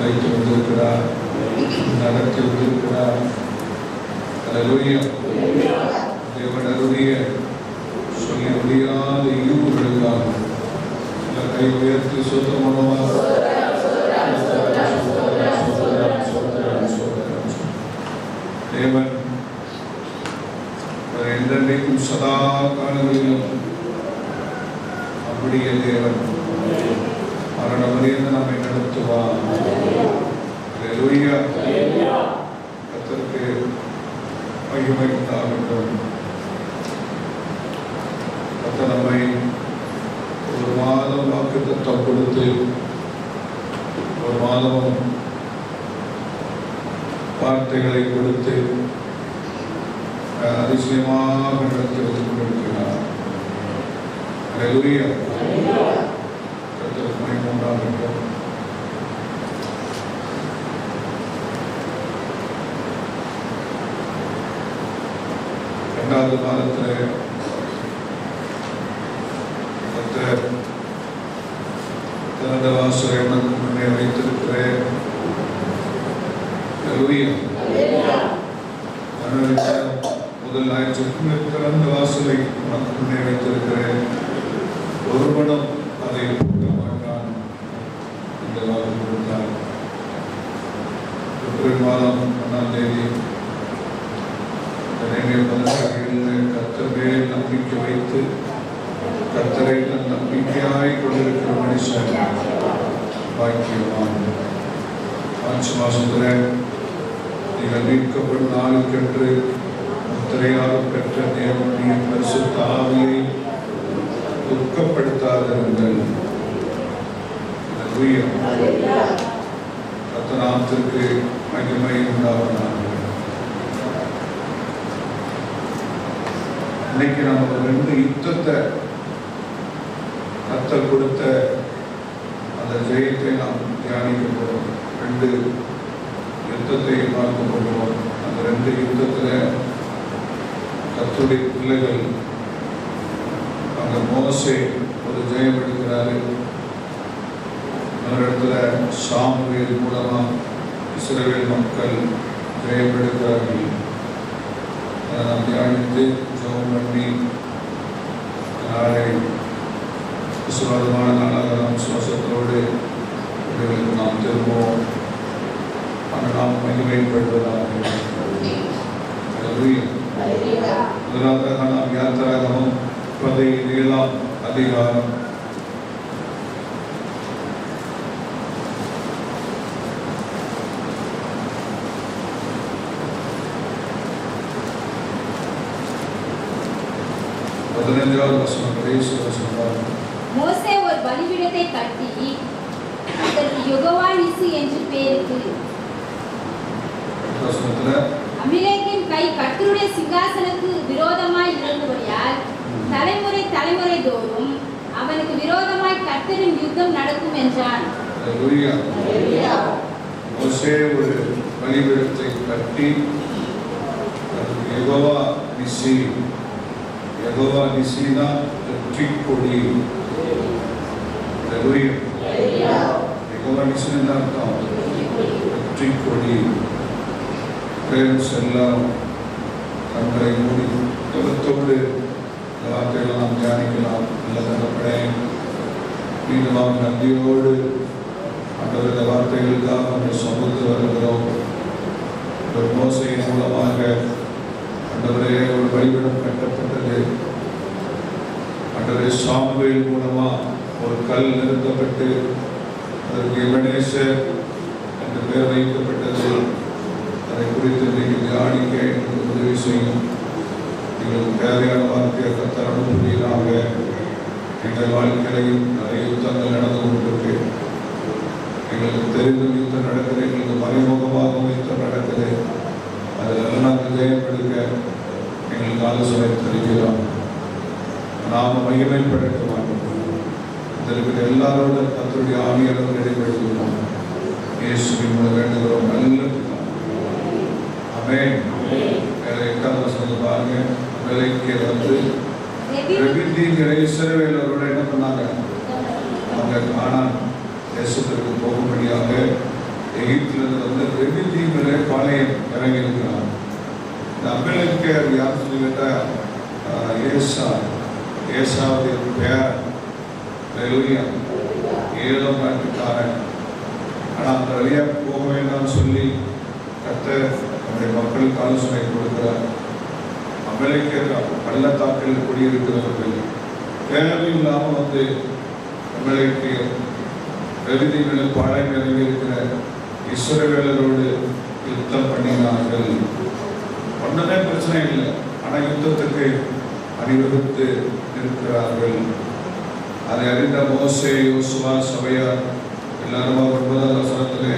அழைத்து வந்திருக்கிறார், நடத்தி வந்திருக்கிறார். அல்லேலூயா. தேவனுடைய சொல்லி முடியாத ஈவுகளுக்காக சில கை உயர்த்தி சுத்தமாக தேவன் என்றென்றைக்கும் சதா காலங்களிலும் அப்படியே தேவன் மரணவரையில் நம்மை நடத்துவார். அல்லேலூயா. கர்த்தருக்கு மகிமை உண்டாகட்டும். கர்த்தர் நம்மை ஒரு மாதம் வாக்குத்தத்தம் கொடுத்து ஒரு மாதமும் வார்த்தைகளை கொடுத்து அதிசயமாக நடத்தி வந்து கொண்டிருக்கிறார். அல்லேலூயா. கர்த்தருக்கு மகிமை உண்டாகட்டும். இரண்டாவது மாதத்தில் கர்த்தர் திறந்த வாசலை உனக்கு முன்னே வைத்திருக்கிறேன். முதல் ஞாயிற்றுக்கிழமை திறந்த வாசலை உனக்கு முன்னே வைத்திருக்கிறேன், ஒருவனும் அதை பூட்ட மாட்டான் இந்த வாக்கு கொடுத்தார். ஏப்ரல் மாதம் 1ஆம் தேதி கர்த்தர் மேல் நம்பிக்கை வைத்து கர்த்தரை நம்பிக்கையாய் கொண்டிருக்கிற மனுஷன் பாக்கியவான். மார்ச் மாதத்தில் நீங்கள் மீட்கப்படும் நாளுக்கென்று முத்திரையாக பெற்ற தேவனுடைய பரிசுத்த ஆவியை துக்கப்படுத்தாதிருங்கள். கர்த்தர் நாமத்திற்கு மகிமை உண்டாவதாக. இன்னைக்கு நம்ம 2 யுத்தத்தை கர்த்தர் கொடுத்த அந்த ஜெயத்தை நாம் தியானிக்க போறோம். 2 யுத்தத்தை பார்க்க போகிறோம். அந்த 2 யுத்தத்தில் கர்த்தருடைய பிள்ளைகள் அங்க மோசே ஒரு ஜெயம் எடுக்கிறாரு. இன்னொரு இடத்துல சாமுவேல் மூலமா இஸ்ரவேல் மக்கள் ஜெயம் எடுக்கிறார்கள். அதை நாம் தியானித்து ஜெபம் பண்ணி நாளை விசுவாசமான நாளாக நாம் சுவாசத்தோடு இவர்களுக்கு நாம் திரும்பவும் அங்கே நாம் மகிமைப்படுவதாக. முதலாவதாக நாம் யாத்திராகமம் 17ஆம் அதிகாரம் 15வது வசனம் கடைசி வசனம். மோசே ஒரு பலிபீடத்தை கட்டி அதற்கு யெகோவா நிசி என்று பெயரிட்டு அபிமெலேக்கின் கை கர்த்தருடைய சிங்காசனத்துக்கு விரோதமாய் இருந்தபடியால் தலைமுறை தலைமுறை தோறும் அவனுக்கு விரோதமாய் கர்த்தரின் யுத்தம் நடக்கும் என்றான். மோசே ஒரு பலிபீடத்தை கட்டி யெகோவா நிசி, யெகோவா நிசினா வெற்றி கொடி. யெகோவா நிசினா அர்த்தம் வெற்றி கொடி. எல்லாம் கண்களை மூடி ஜெபத்தோடு வார்த்தைகளை நாம் தியானிக்கலாம். நல்ல தகப்பனே, மீண்டும் நன்றியோடு ஆண்டவருடைய வார்த்தைகளுக்காக நம்மை சுமந்து வருகிறோம். ஒரு மோசையின் மூலமாக ஆண்டவரே ஒரு பலிபீடம் கட்டப்பட்டது. ஆண்டவரே சாமுவேல் மூலமா ஒரு கல் நிறுத்தப்பட்டு அதற்கு எபனேசர் என்று பெயர் வைக்கப்பட்டது. அதை குறித்து நீங்கள் தியானிக்க எங்களுக்கு உதவி செய்யும். எங்களுக்கு தேவையான வார்த்தையை கர்த்தர் அனுப்புவீராக. எங்கள் வாழ்க்கையிலையும் நிறைய யுத்தங்கள் நடந்து கொண்டிருக்கு. எங்களுக்கு தெரிந்தும் யுத்தம் நடக்குது, எங்களுக்கு மறைமுகமாகவும் யுத்தம் நடக்குது. அதில் நாங்கள் ஜெயம் எடுக்க எங்களுக்கு ஆலோசனை தெரிவிக்கிறோம். நாம் மகிமைப்படுத்த மாட்டோம். இதற்கு எல்லாரோட கர்த்தருடைய ஆவியாளர்கள் இடைபெடுகிறோம். இயேசுவின் மூலம் வேண்டுகிறோம். நல்ல ஆமென். 8வது வசனம் பாருங்க. அபிமெலேக்கு வந்து இஸ்ரவேலரோட என்ன பண்ணாங்க? அவங்க கானான் தேசத்திற்கு போகும்படியாக எகிப்திலிருந்து வந்து ரெவிதீமிலே பாளையம் இறங்கி இருக்கிறார். இந்த அமலேக்கியர் யார் சொல்லி கேட்டால் ஏசாவுடைய பேரன், ஏழாம் நாட்டுக்காரன். ஆனால் அந்த வழியாக போக வேண்டாம்னு சொல்லி கர்த்தர் நம்முடைய மக்களுக்கு ஆலோசனை கொடுக்கிறார். அமலேக்கியர் பள்ளத்தாக்கில் குடியிருக்கிறவர்கள் தேவையில்லாமல் வந்து அமலேக்கியர் ரெவிதீமில் பாளையம் இறங்கி இருக்கிற இஸ்ரவேலரோடு யுத்தம் பண்ணினார்கள். ஒன்றுமே பிரச்சனை இல்லை, ஆனால் யுத்தத்துக்கு அணிவகுத்து இருக்கிறார்கள். அதை அறிந்த மோசே, யோசுவா, சபையார் எல்லாருமா 9ஆம் வசனத்திலே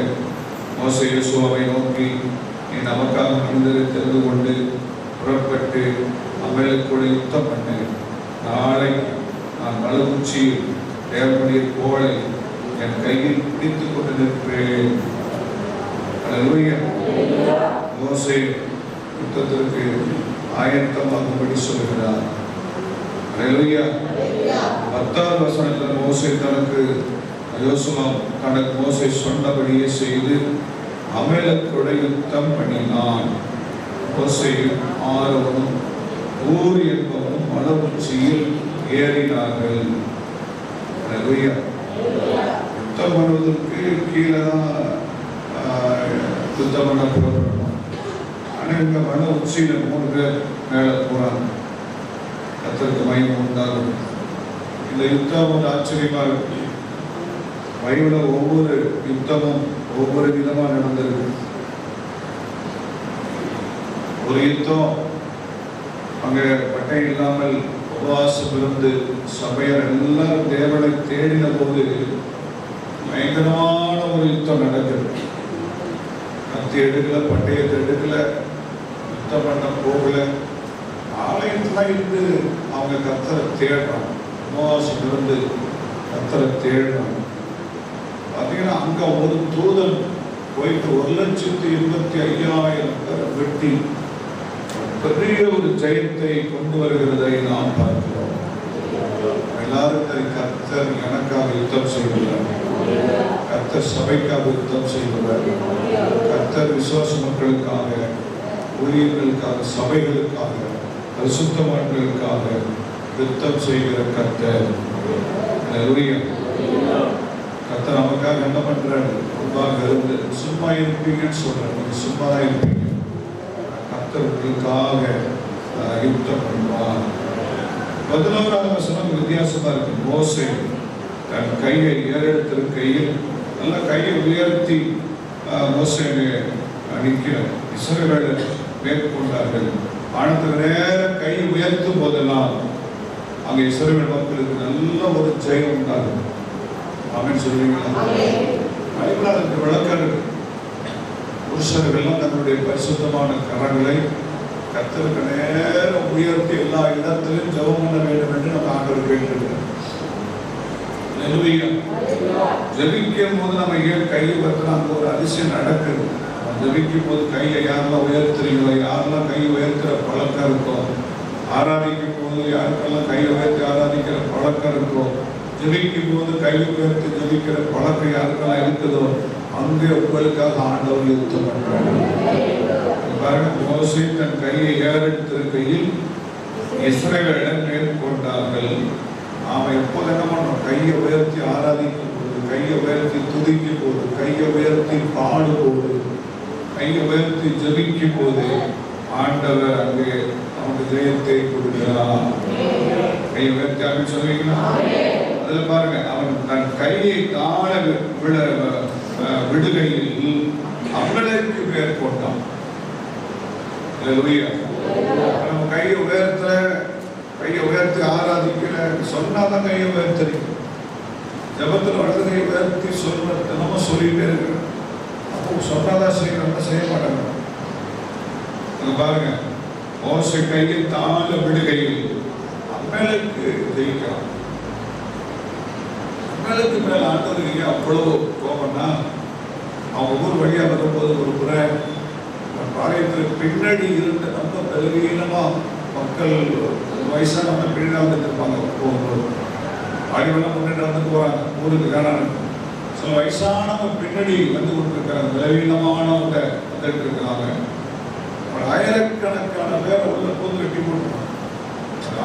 மோசே யோசுவாவை நோக்கி, நீ நமக்காக மனிதரை தெரிந்து கொண்டு புறப்பட்டு அமலேக்கோடு யுத்தம் பண்ணு. நாளை நான் மலை உச்சியில் தேவனுடைய கோலை என் கையில் பிடித்துக் கொண்டு நிற்பேன். மோசே யுத்தத்திற்கு ஆயத்தமாகும்படி சொல்கிறார். 10ஆம் வசனத்தில் மோசே மோசே சொன்னபடியே செய்து அமலேக்கோட யுத்தம் பண்ணினான். மோசேயும் ஆரோனும் ஊர் என்பவனும் மலை உச்சியில் ஏறினார்கள். யுத்தம் பண்ணுவதற்கு கீழே தான் யுத்தம் பண்ண புறப்படணும். ஆனால் இங்கே மலை உச்சியில் 3 பேர் மேலே போகிறாங்க. கர்த்தருக்கு மகிமை உண்டாகும். இந்த யுத்தம் ஒரு ஆச்சரியமாக இருக்கு. பைபிளில் ஒவ்வொரு யுத்தமும் ஒவ்வொரு விதமாக நடந்திருக்கு. ஒரு யுத்தம் அங்கே பட்டை இல்லாமல் உபவாசம் இருந்து சபையர் எல்லாரும் தேவனை தேடின போது பயங்கரமான ஒரு யுத்தம் நடக்குது. கத்தி எடுக்கல, பட்டயத்தை எடுக்கல, யுத்தம் பண்ண போகல. ஆலயத்துல இருந்து அவங்க கர்த்தரை தேடுறாங்க. உபவாசம் இருந்து கர்த்தரை தேடுறாங்க. பார்த்தீங்கன்னா அங்க ஒரு தூதன் போயிட்டு 1,85,000 பேரை வெட்டி பெரிய ஒரு ஜெயத்தை கொண்டு வருகிறதை நாம் பார்க்கிறோம். எல்லாரும் கர்த்தர் எனக்காக யுத்தம் செய்கிறார், கர்த்தர் சபைக்காக யுத்தம் செய்கிறார், கர்த்தர் விசுவாச மக்களுக்காக, ஊழியர்களுக்காக, சபைகளுக்காக, பரிசுத்தவான்களுக்காக யுத்தம் செய்கிற கர்த்தர். கர்த்தர் நமக்காக என்ன பண்றாரு? முன்பாக இருந்து சும்மா இருப்பீங்கன்னு சொல்றாரு. நீங்க சும்மா தான் இருப்பீங்க, கர்த்தர்களுக்காக யுத்தம் பண்ணுவார். 11ஆம் வசனம் வித்தியாசமா இருக்கு. மோசே தன் கையை ஏறெடுத்திருக்கையில் நல்ல கையை உயர்த்தி மோசே நிற்கிறார். இஸ்ரவேலர் மேற்கொண்டார்கள். வானத்துக்கு நேர கை உயர்த்தும் போதெல்லாம் அங்கே இஸ்ரவேல் மக்களுக்கு நல்ல ஒரு ஜெயம் உண்டாகும். ஆமென் சொல்றீங்களா? பைபிள் அதுக்கு விளக்கம் இருக்கு. புருஷர்கள்லாம் தங்களுடைய பரிசுத்தமான கரங்களை கர்த்தருக்கு நேரம் உயர்த்தி எல்லா இடத்திலும் ஜெபம் பண்ண வேண்டும் என்று நம்ம ஆண்டவர் கேட்டிருக்கிறோம். ஜெபிக்கும் போது நம்ம ஏன் கையை உயர்த்தினா அங்கே ஒரு அதிசயம் நடக்குது. ஜெபிக்கும் போது கையை யாரெல்லாம் உயர்த்துறீங்களோ, யாரெல்லாம் கையை உயர்த்துற பழக்கம் இருக்கோ, ஆராதிக்கும் போது யாருக்கெல்லாம் கையை உயர்த்தி ஆராதிக்கிற பழக்கம் இருக்கோ, ஜெபிக்கும் போது கையை உயர்த்தி ஜெபிக்கிற பழக்கம் யாருக்கெல்லாம் இருக்குதோ அங்கே உங்களுக்காக ஆண்டவர் யுத்தம் பண்றாங்க. பாருங்க, மோசே தன் கையை ஏறெடுத்திருக்கையில் இஸ்ரவேலர் மேற்கொண்டார்கள். நாம எப்போது என்ன பண்ணோம்? கையை உயர்த்தி ஆராதிக்கும் போது, கையை உயர்த்தி துதிக்கும் போது, கையை உயர்த்தி பாடும் போது, கையை உயர்த்தி ஜெபிக்கும் போது ஆண்டவர் அங்கே நமக்கு ஜெயத்தை கொடுக்கிறார். கையை உயர்த்தி அப்படின்னு சொல்லுவீங்களா? அதுல பாருங்க, அவன் தன் கையை காண விடுகையில் அமலேக்கு மேற்கொண்டான். நம்ம கையை உயர்த்தி ஆராதிக்கல சொன்னாதான் கையை உயர்த்தறீங்க. ஜபத்தில் வலது கையை உயர்த்தி சொல்றது நம்ம சொல்லிட்டே இருக்கிறோம். அப்போ சொன்னாதான் செய்யணும், செய்ய மாட்டாங்க. பாருங்க, மோசே கையை தாழ விடுகையில் அமலேக்கு ஜெயிக்கிறான். அமலேக்கு மேல ஆண்டவருக்கு அவ்வளவு கோபம்னா, அவங்க ஊர் வழியா வரும்போது ஒரு முறை பாளையத்துக்கு பின்னாடி இருந்த ரொம்ப பலவீனமா மக்கள் வயசானவங்க பின்னாடி வந்துட்டு இருப்பாங்க. போகும்போது அடிவெல்லாம் முன்னாடி வந்து போறாங்க ஊருக்கு காணாம. சில வயசானவங்க பின்னாடி வந்து கொண்டிருக்கிறாங்க, பலவீனமானவங்க வந்துட்டு இருக்கிறாங்க. ஒரு ஆயிரக்கணக்கான பேரை உள்ள போது வெட்டி போட்டுருக்காங்க.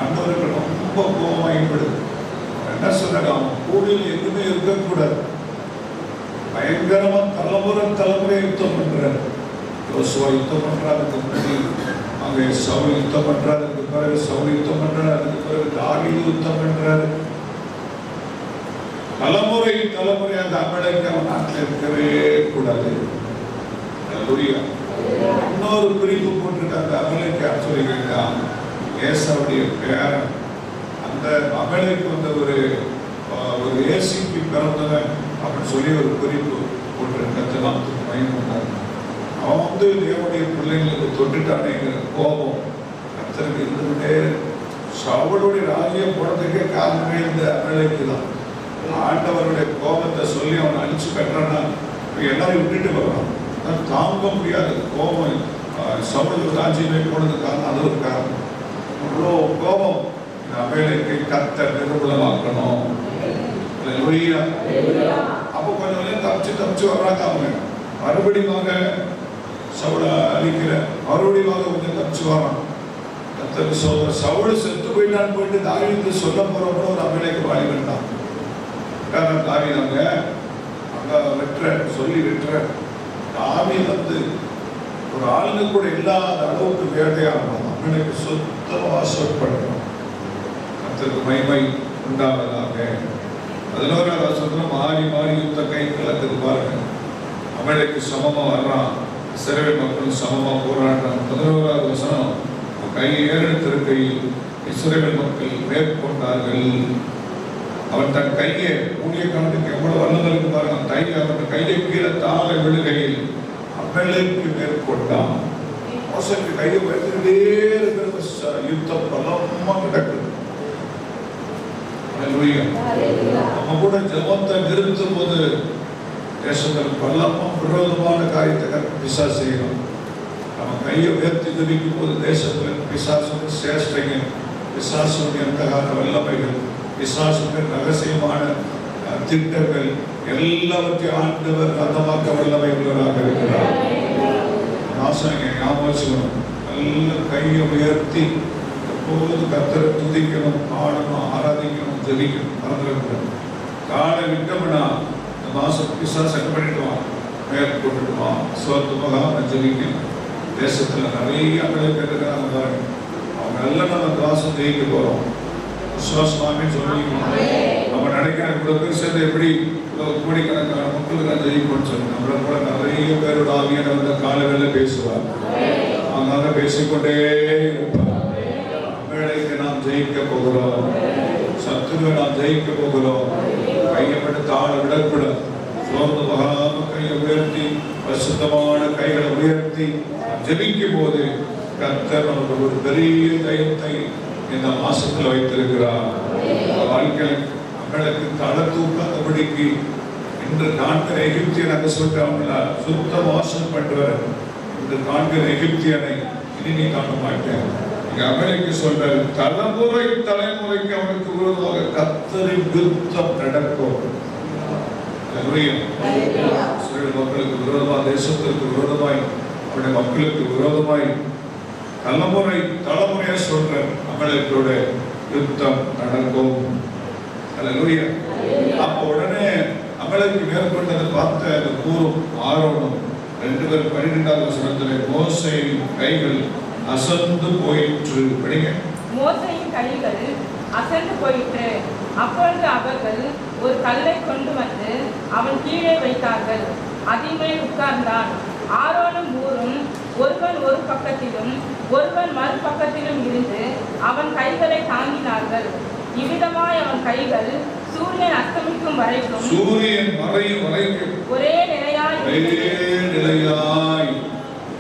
ஆண்டவருக்கு ரொம்ப கோபம் ஏற்படுது. என்ன சொன்னாங்க, அவன் கூடியில் எதுவுமே இருக்கக்கூடாது. பயங்கரமா தலைமுறை யுத்தம் பண்றாரு. யோசுவா யுத்தம் பண்றாரு, அதுக்கு முன்னாடி அங்கே சவுல் யுத்தம் பண்றாரு, அதுக்கு பிறகு சவுல் யுத்தம் பண்றாரு, அதுக்கு பிறகு தாவீது யுத்தம் பண்றாரு. தலைமுறையாக அமெரிக்க நாட்டில் இருக்கவே கூடாது. இன்னொரு பிரிவு போட்டிருக்காங்க, அமெரிக்கா சொல்லிக்கிட்டா ஏசாவுடைய பேரன். அந்த அமெரிக்க வந்து ஒரு ஏசிக்கு பிறந்தவன் அப்படின்னு சொல்லி ஒரு குறிப்பு போட்டிருக்க மயம் பண்ணாங்க. அவன் வந்து தேவனுடைய பிள்ளைங்களுக்கு தொட்டுட்டானேங்கிற கோபம் கர்த்தருக்கு இருந்துகிட்டே. சவுளுடைய ராஜ்யம் போனதுக்கே காரணமே இந்த அமெரிக்கு தான். ஆண்டவருடைய கோபத்தை சொல்லி அவனை அழிச்சு கட்டுறான்னா எல்லாரும் விட்டுட்டு வருவான். தாங்க முடியாது கோபம். சவுல் ராஜ்யமே போனது காரணம், அது ஒரு காரணம். அவ்வளோ கோபம். அமெரிக்கை கர்த்தர் நிர்மூலமாக்கணும். அப்போ கொஞ்சம் தப்பிச்சு வர்றாங்க. அவங்க மறுபடியும் சவுளை அழிக்கிற மறுபடியும் கொஞ்சம் தப்பிச்சு வரான். கர்த்தர் சொல்ற சவுல் செத்து போயிட்டான்னு போயிட்டு தாவீது சொல்ல போறப்போ ஒரு அமெரிக்க வாலிபன் தான். தாவீது அங்க சொல்லி வெட்டுற தாவீது வந்து ஒரு ஆளுங்க கூட இல்லாத அளவுக்கு வேட்டையாடணும். அமெரிக்க சுத்தமாக வாசப்படுறோம். கர்த்தருக்கு மகிமை உண்டாவதாக. 11வது வசனத்துல மாறி யுத்த கை கலக்குது பாருங்க. அமெரிக்கு சமமா வர்றான், இஸ்ரவேல் மக்களும் சமமா போராடுறான். 11வது வசனம், கை ஏறெடுத்திருக்கையில் இஸ்ரவேல் மக்கள் மேற்கொண்டார்கள். அவன் தன் கையை ஊழியக்காரனுக்கு எவ்வளவு வல்லது இருக்கு பாருங்க. அவன் கையை கீழே தாழ விழுகையில் அமெரிக்கு மேற்கொண்டான். மோசைக்கு கையை வைத்துக்கிட்டே இருக்கிற யுத்தம் பலமா நடக்குது. நம்ம கூட ஜபத்தை நிறுத்தும் போது தேசத்தில் பலமா விரோதமான காரியத்தை பிசாசு செய்யணும். நம்ம கையை உயர்த்தி ஜபிக்கும் போது தேசத்தில் பிசாசுடைய சேஷ்டைகள், பிசாசுடைய அந்தகார வல்லமைகள், பிசாசுடைய ரகசியமான திட்டங்கள் எல்லாவற்றையும் ஆண்டவர் ரதமாக்க வல்லமை உள்ளவராக இருக்கிறார். நாசனையை ஞாபகம் நல்ல கையை உயர்த்தி எப்போது கர்த்தரை துதிக்கணும், பாடணும், ஆராதிக்கணும், ஜபிக்கணும், மறந்துடக்கூடாது. காலை விட்டோம்னா இந்த மாசம் பிசாசு செட் பண்ணிடுவான், மேற்கொண்டுடுவான். சோத்துமாக ஜபிக்கணும். தேசத்தில் நிறைய பேர் இருக்கிறாங்க பாருங்க. அவங்க எல்லாம் நம்ம மாசம் ஜெயிக்க போறோம். விசுவாசமாமே சொல்லி நம்ம நினைக்கிற இவ்வளவு பேர் சேர்ந்து எப்படி கோடிக்கணக்கான மக்களுக்கு நான் ஜெயிப்போம்னு சொல்லி நம்மளை கூட நிறைய பேரோட ஆவியான காலங்களில் பேசுவார். அவங்க பேசிக்கொண்டே இருப்பார். வேலைக்கு நாம் ஜெயிக்க போகிறோம், சத்துருவை நாம் ஜெயிக்க போகிறோம். கையப்பட்டு தாழ விடக்கூடாது. சோர்ந்து போகாம கையை உயர்த்தி பரிசுத்தமான கைகளை உயர்த்தி ஜெபிக்கும் போது கர்த்தர் நமக்கு ஒரு பெரிய தைரியத்தை இந்த மாசத்துல வைத்திருக்கிறார். வாழ்க்கையில் மக்களுக்கு தலை தூக்காதபடிக்கு இன்று காண்கிற எகிப்தியன் அங்க சொல்லிட்டாங்கள சுத்த மோசம் பண்ணுவார். இன்று காண்கிற எகிப்தியனை இனி நீ காண மாட்டேன். அமெரிக்க சொல்ற தலைமுறைக்கு அவனுக்கு விரோதமாக கர்த்தரின் யுத்தம் நடக்கும். மக்களுக்கு விரோதமாக, தேசத்திற்கு விரோதமாய், அவருடைய மக்களுக்கு விரோதமாய் தலைமுறையா சொல்ற அமெரிக்கோட யுத்தம் நடக்கும். அப்ப உடனே அமெரிக்க மேற்கொண்டதை பார்த்த அந்த கூறும் ஆரோனும் 2 பேர் 12வது வசனத்திலே மோசேயின் கைகள் அசந்து போயிற்று. படிங்க. மோசேயின் கைகள் அசந்து போயிற்று. அப்பொழுது அவர்கள் ஒரு கல்லை கொண்டு வந்து அவன் கீழே வைத்தார்கள். அதின் மேல் உட்கார்ந்தான். ஆரோனும் ஊரும் ஒருவன் ஒரு பக்கத்திலும் ஒருவன் மறுபக்கத்திலும் இருந்து அவன் கைகளை தாங்கினார்கள். இவ்விதமாய் அவன் கைகள் சூரியன் அஸ்தமிக்கும் வரைக்கும் ஒரே நிலையாய்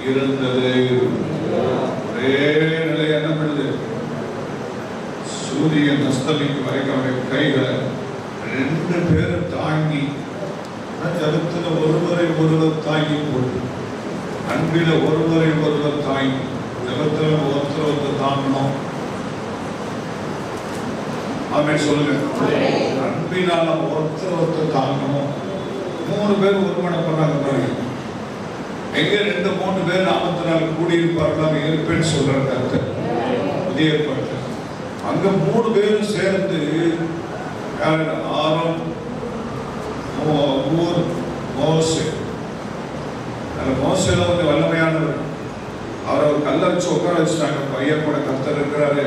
இருந்தது. ஒரே நிலை என்ன பண்ணுது? சூரியன் அஸ்தமிக்கும் வரைக்கும் அவருடைய கைகளை 2 பேரும் தாங்கி, ஜபத்துல ஒருவரை ஒருவர் தாங்கி போட்டு, அன்பில ஒருவரை ஒருவர் தாங்கி, ஜபத்துல ஒருத்தர் தாங்கணும். ஆமென் சொல்லுங்க. அன்பினால ஒருத்தர் தாங்கணும். 3 பேர் ஒருமனப்படுறாங்க பாருங்க. எங்க 2-3 பேர் நாமத்தினால் கூடியிருப்பார்கள் இருப்பேன்னு சொல்ற கருத்து புதிய ஏற்பாடு. அங்க 3 பேரும் சேர்ந்து ஆரோன், ஊர், மோசே. மோசேல கொஞ்சம் வல்லமையானவர். அவரை ஒரு கல்லை வச்சு உட்கார வச்சுட்டாங்க. பையன் கூட கர்த்தர் இருக்கிறாரு.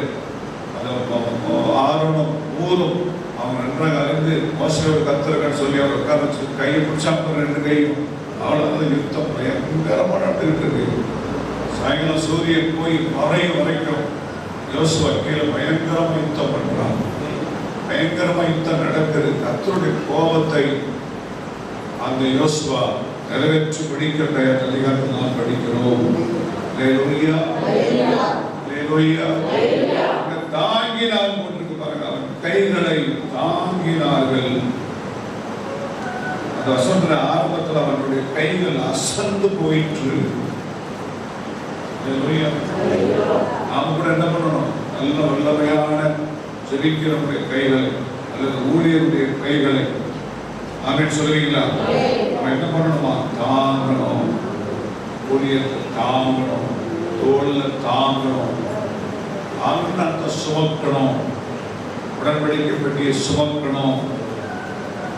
ஆரோனும் ஊரும் அவங்க நன்றாக அறிந்து மோசேயோட கர்த்தருக்கான்னு சொல்லி அவர் உட்கார வச்சு கையை பிடிச்சாங்க 2 கையும். அவ்வளோ யுத்தம் பயங்கரமாக நடந்துகிட்டு இருக்கு. சாயங்காலம் சூரியன் போய் மறையும் வரைக்கும் யோசுவா கீழே பயங்கரமா யுத்தம் பண்றான். பயங்கரமா யுத்தம் நடக்குது. கர்த்தருடைய கோபத்தை அந்த யோசுவா நிறைவேற்றி படிக்கிற அதிகாரத்தில் நாம் படிக்கிறோம். தாங்கினார் போட்டிருக்கு பாருங்க. அவன் கைகளை தாங்கினார்கள். அந்த வசந்த ஆரம்பத்தில் அவனுடைய கைகள் அசந்து போயிற்று. நாம் கூட என்ன பண்ணணும்? நல்ல வல்லமையான ஜெபிக்கிறவருடைய கைகளை அல்லது ஊழியருடைய கைகளை ஆமென் சொல்லுவீங்களா? நம்ம என்ன பண்ணணுமா? தாங்கணும். ஊழியத்தை தாங்கணும், தோல்ல தாங்கணும், அன்னத்தை சுமக்கணும், உடன்படிக்கை பெட்டியை சுமக்கணும்,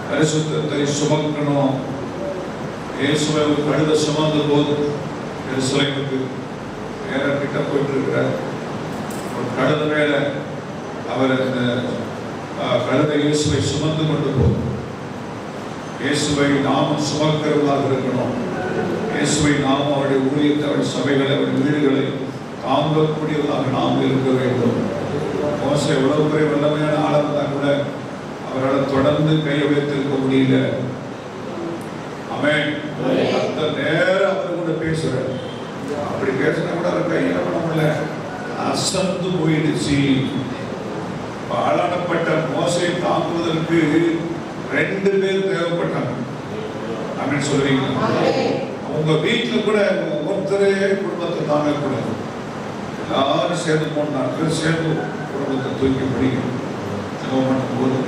பரிசுத்தத்தை சுமக்கணும். இயேசுவை ஒரு கழுதை சுமந்த போது எருசலேமுக்கு நேர கிட்ட போயிட்டு இருக்கிறார். ஒரு கழுதை மேல அவர் அந்த கழுதை இயேசுவை சுமந்து கொண்டு போகும். இயேசுவை நாமும் சுமக்கிறவர்களாக இருக்கணும். இயேசுவை நாம் அவருடைய ஊழியத்தை, அவருடைய சபைகளை, அவருடைய வீடுகளை தாங்கக்கூடியவர்களாக நாம் இருக்க வேண்டும். மோசே எவ்வளவு பெரிய வல்லமையான ஆளாக இருந்தால் கூட அவரால் தொடர்ந்து கையை வைத்திருக்க முடியல. ஆமென். அந்த நேரம் அவர் கூட பேசுறார். அப்படி பேசினா கூட அவர் கையை பண்ண முடியல, அசந்து போயிடுச்சு. பாழானப்பட்ட மோசையை தாக்குவதற்கு 2 பேர் தேவைப்பட்டாங்க. அப்படின்னு சொல்றீங்க. உங்க வீட்டுல கூட ஒருத்தரே குடும்பத்தை தாங்கக்கூடாது. எல்லாரும் சேர்ந்து 3-4 பேர் சேர்ந்து குடும்பத்தை தூக்கி பிடிக்கணும். செலவு பண்ணும்போது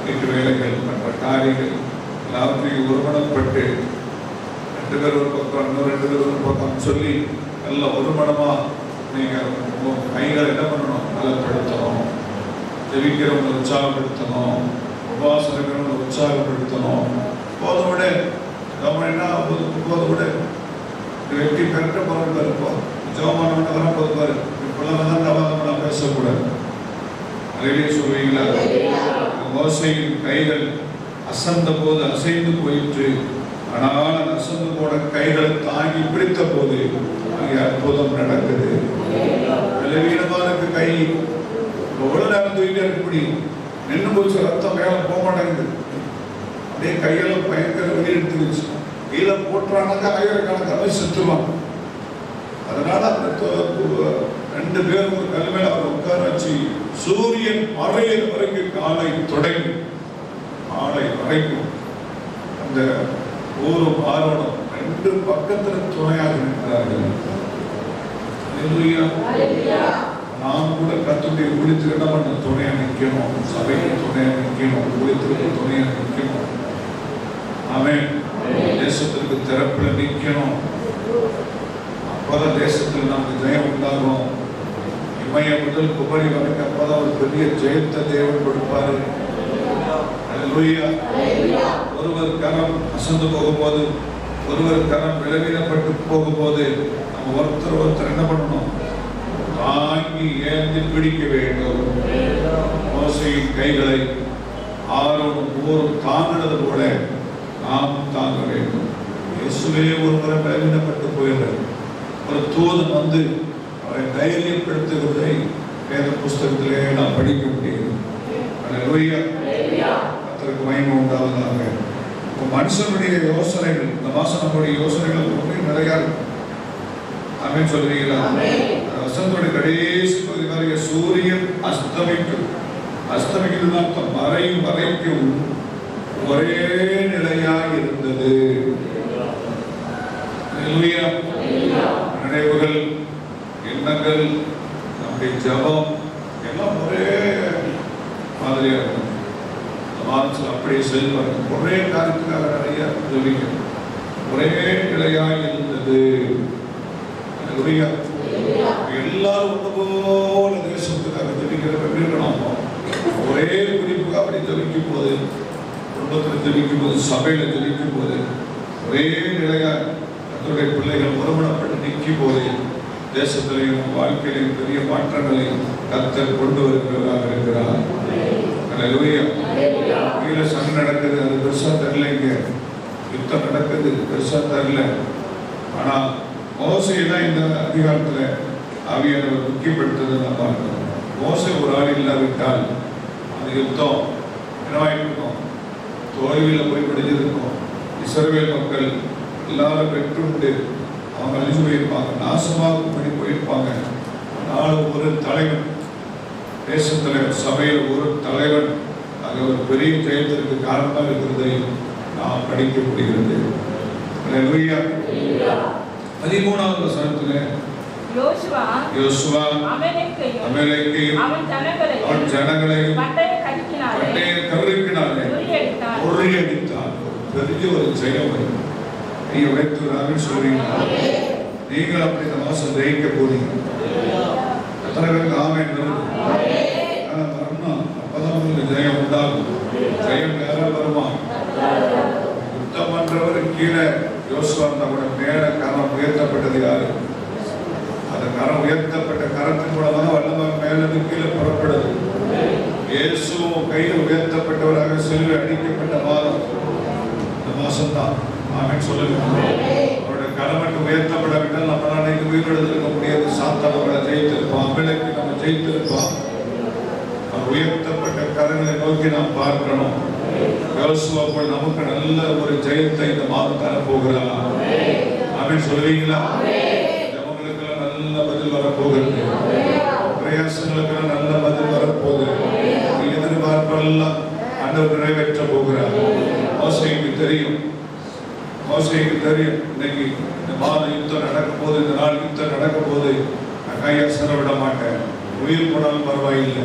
வீட்டு வேலைகள் மற்ற காரியங்கள் எல்லாத்தையும் ஒருமனப்பட்டு 2 பேர் ஒரு பக்கம், இன்னும் 2 பேர் ஒரு பக்கம் சொல்லி எல்லாம் ஒருமனமா நீங்க கைகளை என்ன பண்ணணும்? பலப்படுத்தணும். ஜெபிக்கிறவங்களை உற்சாகப்படுத்தணும். உபாசனங்களை உற்சாகப்படுத்தணும். போதும் விட நம்ம என்ன போதும் விட வெற்றி பெற்ற பலன் இருப்போம். ஜோமான வர போதுவாரு. இப்பெல்லாம் தான் பேசக்கூடாது. அதையே சொல்வீங்களா? மோசையின் கைகள் அசந்த போது அசைந்து போயிற்று. ஆனால் அந்த அசந்து போன கைகளை தாங்கி பிடித்த போது அங்கே அற்புதம் நடக்குது. பலவீனமான கை எவ்வளவு நேரம் தூக்கிட்டே இருக்கப்படி நின்று போச்சு. ரத்தம் மேல போக மாட்டேங்குது. அப்படியே கையெல்லாம் பயங்கர வெளியே எடுத்துருச்சு. கீழே போட்டுறானாக்கா ஆயிரக்கணக்கான செத்துருவான். அதனால அந்த 2 பேர் ஒரு கல் மேல அவர் உட்கார வச்சு சூரியன் மறையிற வரைக்கும் காலை தொடங்கி மாலை வரைக்கும் அந்த ஊரும் ஆரோனும் 2 பக்கத்துல துணையாக இருக்கிறார்கள். நாம் கூட கர்த்தருடைய ஊழியத்துக்கு என்ன பண்ண துணையா நிற்கணும். சபைக்கு துணையா நிற்கணும். ஊழியத்திற்கு துணையா நிற்கணும். ஆமென். தேசத்திற்கு திறப்புல நிற்கணும். அப்பதான் தேசத்தில் நமக்கு ஜெயம் உண்டாகும். இமய முதல் குமரி வரைக்கும் அப்பதான் ஒரு பெரிய ஜெயத்தை தேவன் கொடுப்பாரு. அல்லேலூயா. ஒருவர் கரம் அசந்து போகும்போது, ஒருவர் கரம் விளவீனப்பட்டு போகும்போது நம்ம ஒருத்தர் என்ன பண்ணணும்? தாங்கி ஏந்தி பிடிக்க வேண்டும். மோசையின் கைகளை ஆரோனும் ஊரும் தாங்கினது போல நாம் தாங்க வேண்டும். இயேசுவே ஒரு முறை பலவீனப்பட்டு போயிடுறார். ஒரு தூதன் வந்து அவரை தைரியப்படுத்துகிறதை வேத புஸ்தகத்திலே நாம் படிக்க முடியும். அல்லேலூயா. கர்த்தருக்கு மகிமை உண்டாவதாக. மனுஷனுடைய யோசனைகள், இந்த மாசம் நம்முடைய யோசனைகள் ரொம்ப நிறையா இருக்கும். ஆமென் சொல்றீங்களா? வசந்தோட கடைசி பகுதி வரைய சூரியன் அஸ்தமிக்கும். அஸ்தமிக்கிறது அர்த்தம் மறையும் வரைக்கும் ஒரே நிலையாக இருந்தது. நினைவுகள், எண்ணங்கள், நம்முடைய ஜபம் எல்லாம் ஒரே மாதிரியா இருக்கும். அப்படியே செல்வாங்க. ஒரே காரியத்துக்காக நிறைய ஒரே நிலையாய் இருந்தது. எல்லாரும் ஒன்று போல தேசத்துக்காக ஜெபிக்கிறத எப்படி இருக்கணும்? ஒரே குறிப்புக்காக அப்படி ஜெபிக்கும் போது, குடும்பத்தில் ஜெபிக்கும் போது, சபையில ஜெபிக்கும் போது ஒரே நிலையா கர்த்தருடைய பிள்ளைகள் ஒருமனப்பட்டு நிற்கும் போது தேசத்திலையும் வாழ்க்கையிலையும் பெரிய மாற்றங்களை கர்த்தர் கொண்டு வருகிறவராக இருக்கிறார். கீழே சண்டை நடக்குது, அது பெருசா தெரியலைங்க. யுத்தம் நடக்குது, பெருசா தெரியல. ஆனா மோசையெல்லாம் இந்த அதிகாரத்துல ஆவியானவர் முக்கியப்படுத்துறது நான் பார்க்கிறோம். மோசை ஒரு ஆள் இல்லாவிட்டால் அந்த யுத்தம் என்னவாயிருக்கும்? தோல்வியில் போய் முடிஞ்சிருக்கும். இஸ்ரவேல் மக்கள் எல்லாரும் பெற்றுண்டு அவங்க அழிஞ்சு போயிருப்பாங்க, நாசமாகும்படி போயிருப்பாங்க. நாளும் ஒரு தலைவன், தேசத்தில் சபையில் ஒரு தலைவன் அது ஒரு பெரிய ஜெயத்திற்கு காரணமாக இருக்கிறதை நாம் படிக்க முடிகிறது. 13வது வசனத்துல யோசுவா அமலேக்கையும் அவன் ஜனங்களையும் பட்டய கருக்கினாலே முறியடித்தான். பெரிய ஒரு ஜெயம். நீங்க உழைத்துறாங்கன்னு சொல்றீங்களா? நீங்கள் அப்படி இந்த மாசம் ஜெயிக்க போறீங்க. எத்தனை பேருக்கு ஆமென் வருது? வரணும். அப்பதான் உங்களுக்கு ஜெயம் உண்டாகும். ஜெயம் வேற வருமா? யுத்தம் பண்றவர் கீழே யோசுவா இருந்தா கூட மேல கரம் உயர்த்தப்பட்டது யாரு? அந்த கரம் உயர்த்தப்பட்ட கரத்தின் மூலமாக வல்லமை மேலிருந்து கீழே புறப்படுது. இயேசுவும் கையில் உயர்த்தப்பட்டவராக சிலுவை அடிக்கப்பட்ட மாதம் இந்த மாசம் தான். ஆமென் சொல்லுங்க. அவருடைய கரம் மட்டும் உயர்த்தப்படவிட்டால் நம்ம அன்னைக்கு உயிரிழந்து இருக்க முடியாது. சாத்தானவரை ஜெயித்திருப்பான், அமலேக்கை நம்ம ஜெயித்திருப்பான். உயர்த்தப்பட்ட கரங்களை நோக்கி நாம் பார்க்கணும். யோசுவா போல் நமக்கு நல்ல ஒரு ஜெயத்தை இந்த மாதம் தரப்போகிறார். ஆமென் சொல்லுவீங்களா? ஜெபங்களுக்கெல்லாம் நல்ல பதில் வரப்போகிறது. பிரயாசங்களுக்கெல்லாம் நல்ல பதில் வரப்போகுது. எதிர்பார்ப்பெல்லாம் ஆண்டவர் நிறைவேற்ற போகிறார். மோசேக்கு தெரியும், இன்னைக்கு இந்த மாதம் யுத்தம் நடக்கும் போது, இந்த நாள் யுத்தம் நடக்கும் போது நான் கையாசன விட மாட்டேன். உயிர் போனாலும் பரவாயில்லை,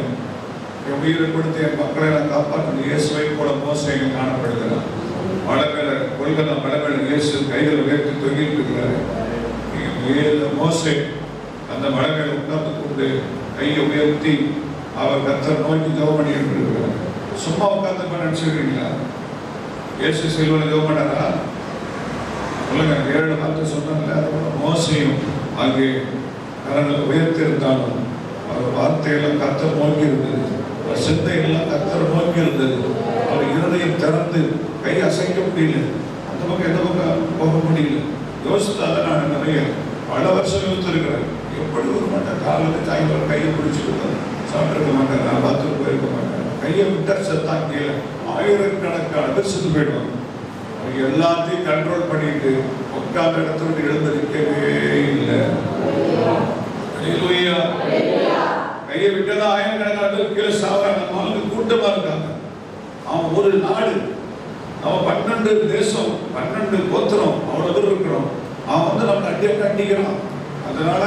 என் உயிரை கொடுத்து என் மக்களை நான் காப்பாற்றணும். இயேசுவை போல மோசே காணப்படுகிறார். மலை மேல கொள்கை மலை மேல இயேசு கைகளை உயர்த்தி தொங்கிட்டு இருக்கிறாரு. மோசே அந்த மலை மேல உட்கார்ந்து கொண்டு கையை உயர்த்தி அவர் கர்த்தர் நோக்கி ஜெபம் பண்ணிட்டு இருக்கிறார். சும்மா உட்கார்ந்து நினைச்சுக்கிறீங்களா? இயேசு செல்வனை ஜெபம் பண்ணாரா? சொல்லுங்க. 7 வார்த்தை சொன்னாங்க. மோசையும் அங்கே கரங்களை உயர்த்தி இருந்தாலும் அவர் வார்த்தையெல்லாம் கர்த்தர் நோக்கி இருந்தது. சிந்தையெல்லாம் கர்த்தர் நோக்கி இருந்தது. அவர் இருதயம் திறந்து கை அசைக்க முடியல, அந்த பக்கம் எந்த பக்கம் போக முடியல. யோசித்தாதான் நான் நிறைய பல வருஷம் யோசிச்சிருக்கிறேன். எப்படி ஒரு மாட்டேன் காலையில் சாயங்காலம் கையை பிடிச்சிட்டு சாப்பிட்டுருக்க மாட்டேன், நான் பாத்ரூம் போயிருக்க மாட்டேன். கையை விட்டா செத்தான் கீழே ஆயிரக்கணக்கான பேர் செத்து போயிடுவாங்க. எல்லாத்தையும் கண்ட்ரோல் பண்ணிட்டு உட்கார்ந்த இடத்துல எழுந்திருக்கவே இல்லை. கையை விட்டதான் ஆயிரக்கணக்கான பேர் கீழே சாவறாங்க. கூட்டமா இருக்காங்க. அவன் ஒரு நாடு, அவன் 12 தேசம், 12 கோத்திரம், அவ்வளவு பேர் இருக்கிறோம். அவன் நம்மளை அடிக்கிறான். அதனால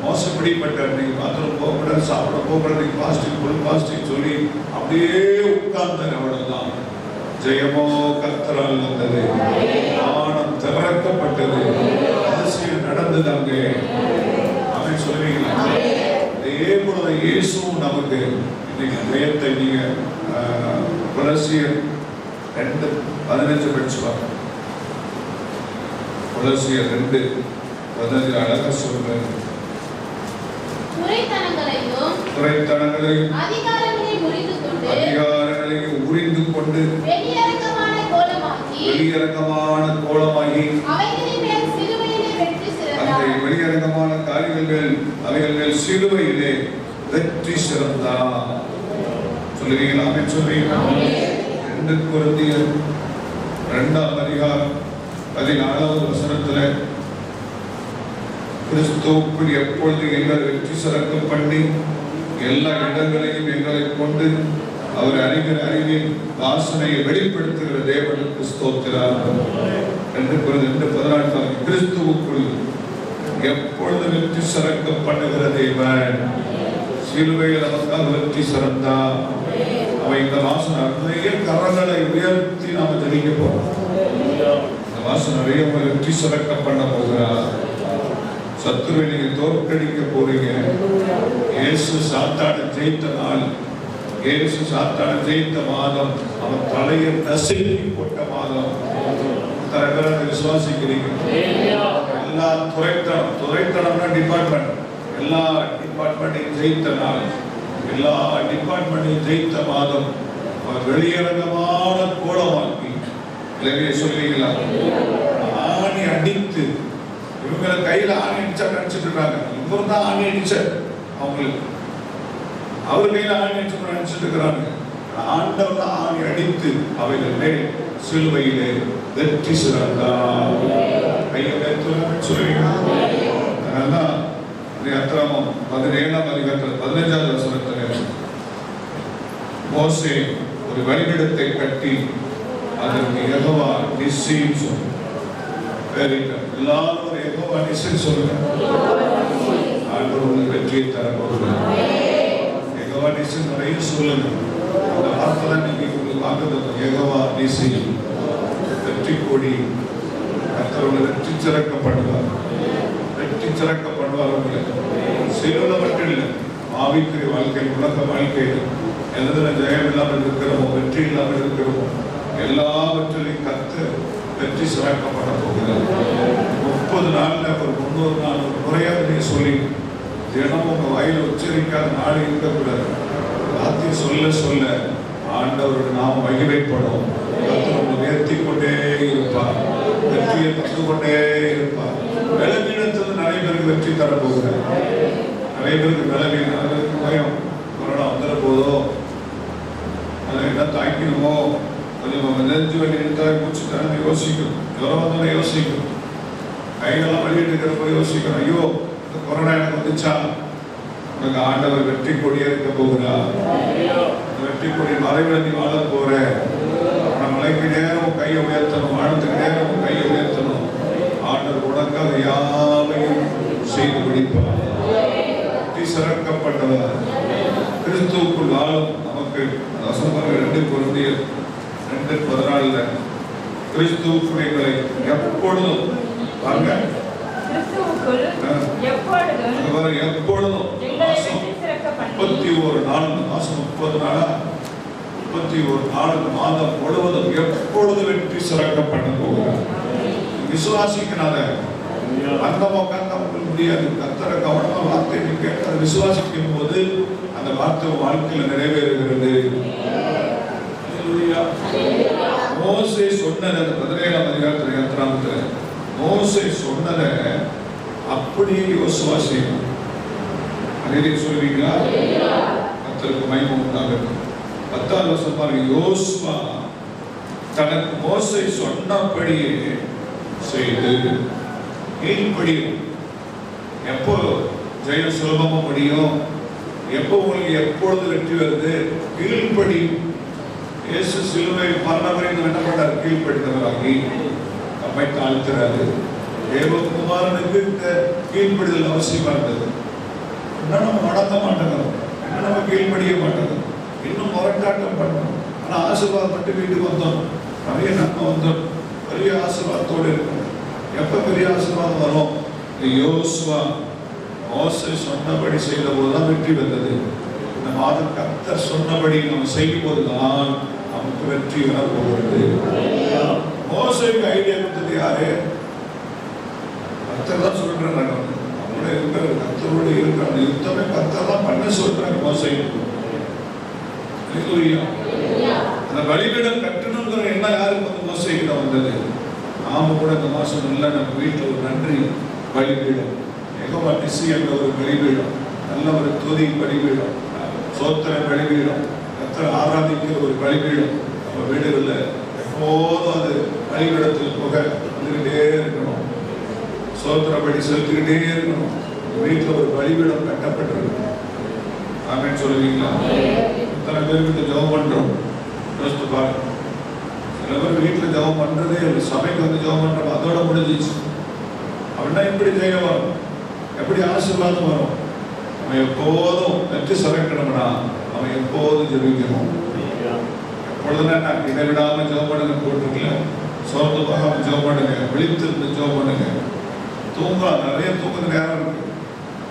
மோசப்படிப்பட்ட நீங்க பாத்ரூம் போகக்கூடாது, சாப்பிட போகக்கூடாது, பாஸ்டிங் ஃபுல் பாஸ்டிங் சொல்லி அப்படியே உட்கார்ந்தார். அவ்வளவுதான். ஜெயமோ கர்த்தரால் வந்தது, வானம் திறக்கப்பட்டது, அதிசயம் நடந்தது. அங்கே அவன் சொல்லுவீங்களா? அதே போல இயேசுவும் நமக்கு இன்னைக்கு ஜெயத்தை நீங்க கொலோசியர் 2:15 படிச்சுப்பாங்க. கொலோசியர் 2:15 அழகா சொல்றாரு. துரைத்தனங்களையும் அதிகாரங்களையும் உரிந்து கொண்டு வெளியரங்கமான கோலமாகி அந்த வெளியரங்கமான காரியங்கள் மேல் அவைகள் மேல் சிலுவையிலே வெற்றி சிறந்தார். சொல்லுவீங்களா? ஆமென் சொல்லுவீங்களா? 2 கொரிந்தியர் 2ஆம் அதிகாரம் 14வது வசனத்துல கிறிஸ்துவுக்குள் எப்பொழுது எங்களை வெற்றி சிறக்க பண்ணி எல்லா இடங்களையும் எங்களை கொண்டு அவர் அறிகிற அறிவின் வாசனையை வெளிப்படுத்துகிற தேவனுக்கு ஸ்தோத்திரம். 2 கொரிந்தியர் 2:14 கிறிஸ்துவுக்குள் எப்பொழுது வெற்றி சிறக்க பண்ணுகிற தேவன் சிலுவையில் நமக்காக வெற்றி சிறந்தார். அவன் இந்த மாசம் நிறைய கரங்களை உயர்த்தி நாம ஜெபிக்க போறோம். இந்த மாசம் நிறைய வெற்றி சிறக்க பண்ண போகிறார். சத்துருவை நீங்க தோற்கடிக்க போறீங்க. இயேசு சாத்தானை ஜெயித்த நாள், இயேசு சாத்தானை ஜெயித்த மாதம், அவன் தலையை நசுக்கி போட்ட மாதம். தரகர விசுவாசிக்கிறீங்க? எல்லா துறைத்தனம்னா டிபார்ட்மெண்ட், எல்லா டிபார்ட்மெண்ட்டையும் ஜெயித்த நாள், எல்லா டிபார்ட்மெண்ட்டையும் ஜெயித்த மாதம். அவர் வெளியரங்கமான கோலமாக்கி இல்லையே சொல்லுவீங்களா? ஆணி அடித்து இவங்க கையில ஆணி அடிச்சா நினைச்சிட்டு இருக்காங்க. இவர் தான் ஆணி அடிச்சார் அவங்களுக்கு, அவர் கையில ஆணி அடிச்சு நினைச்சிட்டு இருக்கிறாங்க. ஆண்டவர் தான் ஆணி அடித்து அவைகளே சிலுவையிலே வெற்றி சிறந்தார். கையை சொல்லுவீங்களா? அதனால்தான் யாத்திராமம் 17ஆம் அதிகாரத்தில் 15வது வசனத்தில் மோசே ஒரு பலிபீடத்தை கட்டி அதற்கு யெகோவா நிஸ்ஸின்னு சொன்னார். எல்லாரும் ஒரு யெகோவா நிஸ்ஸின்னு சொல்லுங்க. ஆண்டவர் உங்களுக்கு வெற்றியை தர போகிறார். யெகோவா நிஸ்ஸின்னு நிறைய சொல்லுங்க. அந்த வார்த்தை தான் நீங்க உங்களுக்கு பார்க்கறது. யெகோவா நிஸ்ஸி, வெற்றி கொடி. கர்த்தர் உங்களை வெற்றி சிறக்க பண்ணுவார், வெற்றி சிறக்க பண்ணுவார். உங்களுக்கு சிலுவை மட்டும் இல்லை, ஆவிக்குரிய வாழ்க்கை, உலக வாழ்க்கையில் எதுல ஜெயம் இல்லாமல் இருக்கிறோமோ, வெற்றி இல்லாமல் இருக்கிறோமோ, எல்லாவற்றிலையும் கர்த்தர் வெற்றி சிறக்க பண்ண போகிறார். 30 நாள்ல ஒரு 300 நாள் ஒரு முறையாக நீ சொல்லி தினமும் உங்க வாயில உச்சரிக்காத நாள் இருக்கக்கூடாது. வார்த்தை சொல்ல சொல்ல ஆண்டவரோட நாம் மகிமைப்படும். கர்த்தர் உங்களை உயர்த்தி கொண்டே இருப்பார், வெற்றியை தந்து கொண்டே இருப்பார். பலவீனத்தில் நிறைய பேருக்கு வெற்றி தர போகிறார். நிறைய பேருக்கு பலவீனம், நிறைய பேருக்கு பயம், கொரோனா வந்துட போதோ, அதை என்ன தாக்கிடுமோ, கொஞ்சம் நெஞ்சு வலி எடுத்தால் மூச்சுட்டாங்க யோசிக்கும், ஜுரம் வந்தாலும் யோசிக்கும், கைகள்லாம் வலிட்டு இருக்கிறப்ப யோசிக்கணும். ஐயோ இந்த கொரோனா எனக்கு வந்துச்சா? உனக்கு ஆண்டவர் வெற்றி கொடியே இருக்க போகிறார். வெற்றி கொடி மறைவில் நீ வாழ போற. மலைக்கு நேரம் கையை உயர்த்தணும், வானத்துக்கு நேரம் கையை உயர்த்தணும். ஆண்டவர் உனக்காக யாவையும் செய்து முடிப்பார். வெற்றி சிறக்கப்பட்டவர் கிறிஸ்துவுக்குள் வாழும் நமக்கு 2 கொரிந்தியர் 2:14 கிறிஸ்துவுக்குள்ளே எப்பொழுதும் பாருங்க, எப்பொழுதும் 31 நாள், மாசம் 30 நாளா, 31 நாளுக்கு மாதம் முழுவதும் எப்பொழுதும் வெற்றி சிறக்க பண்ண போகிறார். விசுவாசிக்கனால அந்த உட்கார்ந்து அவங்களுக்கு முடியாது. கர்த்தரை கவனமா வார்த்தை கேட்டு அதை விசுவாசிக்கும் போது அந்த வார்த்தை வாழ்க்கையில் நிறைவேறுகிறது. மோசே சொன்னதை 17ஆம் அதிகாரத்தில் யாத்திராமத்தில் மோசே சொன்னதை அப்படியே யோசுவா செய்யணும். அதே சொல்லுவீங்களா? கர்த்தருக்கு மகிமை உண்டாகட்டும். 10வது வசனம் பாருங்க. யோசுவா தனக்கு மோசே சொன்னபடியே செய்து கீழ்ப்படியும். எப்போ ஜெயம் சுலபமா முடியும்? எப்போ உங்களுக்கு எப்பொழுது வெற்றி வருது? கீழ்ப்படியும். இயேசு சிலுவை மரணவரையும் என்ன பண்ணார்? கீழ்ப்படுத்தவராகி நம்மை தாழ்த்துறாரு. தேவகுமாரனுக்கு இந்த கீழ்ப்படிதல் அவசியமா இருந்தது. இன்னும் நம்ம வணங்க மாட்டோம், இன்னும் நம்ம கீழ்ப்படிய மாட்டோம், இன்னும் முரட்டாட்டம் பண்ணோம். ஆனால் ஆசீர்வாதப்பட்டு வீட்டுக்கு வந்தோம், நிறைய நன்மை வந்தோம், பெரிய ஆசீர்வாதத்தோடு இருக்கணும். எப்ப பெரிய ஆசீர்வாதம் வரும்? யோசுவா மோசே சொன்னபடி செய்த போதுதான் வெற்றி வந்தது. இந்த மாதம் கர்த்தர் சொன்னபடி நம்ம செய்யும் போதுதான் நமக்கு வெற்றி வர போகிறது. மோசேக்கு ஐடியா கொடுத்தது யாரு? கர்த்தர் தான் சொல்றாங்க. அவங்கள இருக்கிற கர்த்தரோடு இருக்கிற யுத்தமே கர்த்தர் தான் பண்ண சொல்றாங்க. மோசே அந்த பலிபீடம் கட்டணுங்கிற என்ன யாருக்கு வந்து மோசேக்கிட்ட வந்தது? நாம கூட இந்த மாசம் இல்லை, நம்ம வீட்டில் ஒரு நன்றி பலிபீடம், யெகோவா நிஸ்ஸி என்ற ஒரு பலிபீடம், நல்ல ஒரு துதி பலிபீடம், சோத்திர பலிபீடம், கர்த்தரை ஆராதிக்கிற ஒரு பலிபீடம் நம்ம வீடுகளில் எப்போதும் அது பலிபீடத்தில் புகை வந்துக்கிட்டே இருக்கணும், சோத்திர பலி செலுத்திக்கிட்டே இருக்கணும். வீட்டில் ஒரு பலிபீடம் கட்டப்பட்டிருக்கு. ஆமென் சொல்லுவீங்களா? இத்தனை பேருக்கு ஜெபம் பண்றோம், யோசித்து பாருங்க. சில பேர் வீட்டில் ஜெபம் பண்றதே சபைக்கு வந்து ஜெபம் பண்றோம், அதோட முடிஞ்சிச்சு. அப்படின்னா எப்படி ஜெயம் வரும்? எப்படி ஆசீர்வாதம் வரும்? அவன் எப்போதும் வெற்றி சிறக்கணும்னா அவன் எப்போதும் ஜெபிக்கணும். எப்பொழுதுனா இதை விடாம ஜெபம் பண்ணுங்க போட்டிருக்கல, சோர்ந்து போகாம ஜெபம் பண்ணுங்க, விழித்திருந்து ஜெபம் பண்ணுங்க. தூங்கலாம், நிறைய தூங்குற நேரம் இருக்கு.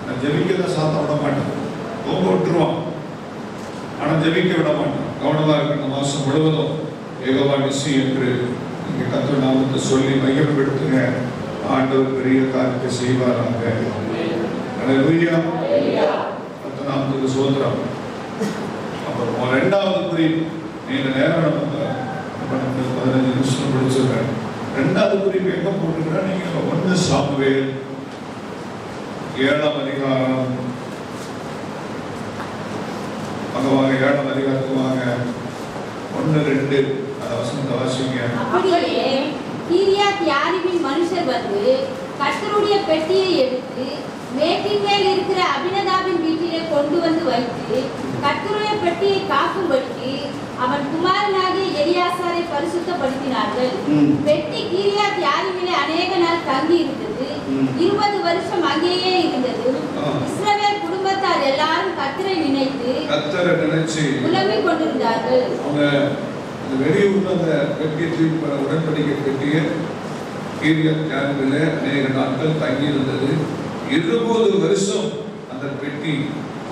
நான் ஜெபிக்க தான் சாத்த விட மாட்டேன், தூங்க விட்டுருவான், ஆனால் ஜெபிக்க விட மாட்டேன். கவனமா இருக்கு. இந்த மாசம் முழுவதும் யெகோவா நிசி என்று இங்கே கர்த்தர் நாமத்தை சொல்லி மகிமைப்படுத்துங்க. ஆண்டவர் பெரிய காரியத்தை செய்வாராங்க. அல்லேலூயா. கர்த்தர் நாமத்துக்கு ஸ்தோத்திரம். அப்புறம் ரெண்டாவது குறிப்பு, நீண்ட நேரம் நம்ம 15 நிமிஷம் படிச்சிருக்கேன். ரெண்டாவது குறிப்பு எங்க போட்டுக்கிறா? நீங்க 1 சாமுவேல் 7ஆம் அதிகாரம், அங்க வாங்க, 7ஆம் அதிகாரத்துக்கு வாங்க. 1-2 அந்த வசனத்தை வாசிங்க. அப்படியே கீரியாத் யாரீமின் மனுஷர் வந்து கர்த்தருடைய பெட்டியை எடுத்து மேட்டின் மேல் இருக்கிற அபினதாபின் வீட்டிலே கொண்டு வந்து வைத்து கர்த்தருடைய பெட்டியை காக்கும்படிக்கு அவன் குமாரனாகிய எலியாசாரை பரிசுத்தப்படுத்தினார்கள். பெட்டி கீரியாத் யாரீமிலே அநேக நாள் தங்கி இருந்தது. 20 வருஷம் அங்கேயே இருந்தது. இஸ்ரவேல் குடும்பத்தார் எல்லாரும் கர்த்தரை நினைத்து புலம்பிக் கொண்டிருந்தார்கள். வெளியூர்ல அந்த பெட்டியை உடன்படிக்கை பெட்டியை கீரியாத் யாரீமிலே அநேக நாட்கள் தங்கி இருந்தது. 20 வருஷம் அந்த பெட்டி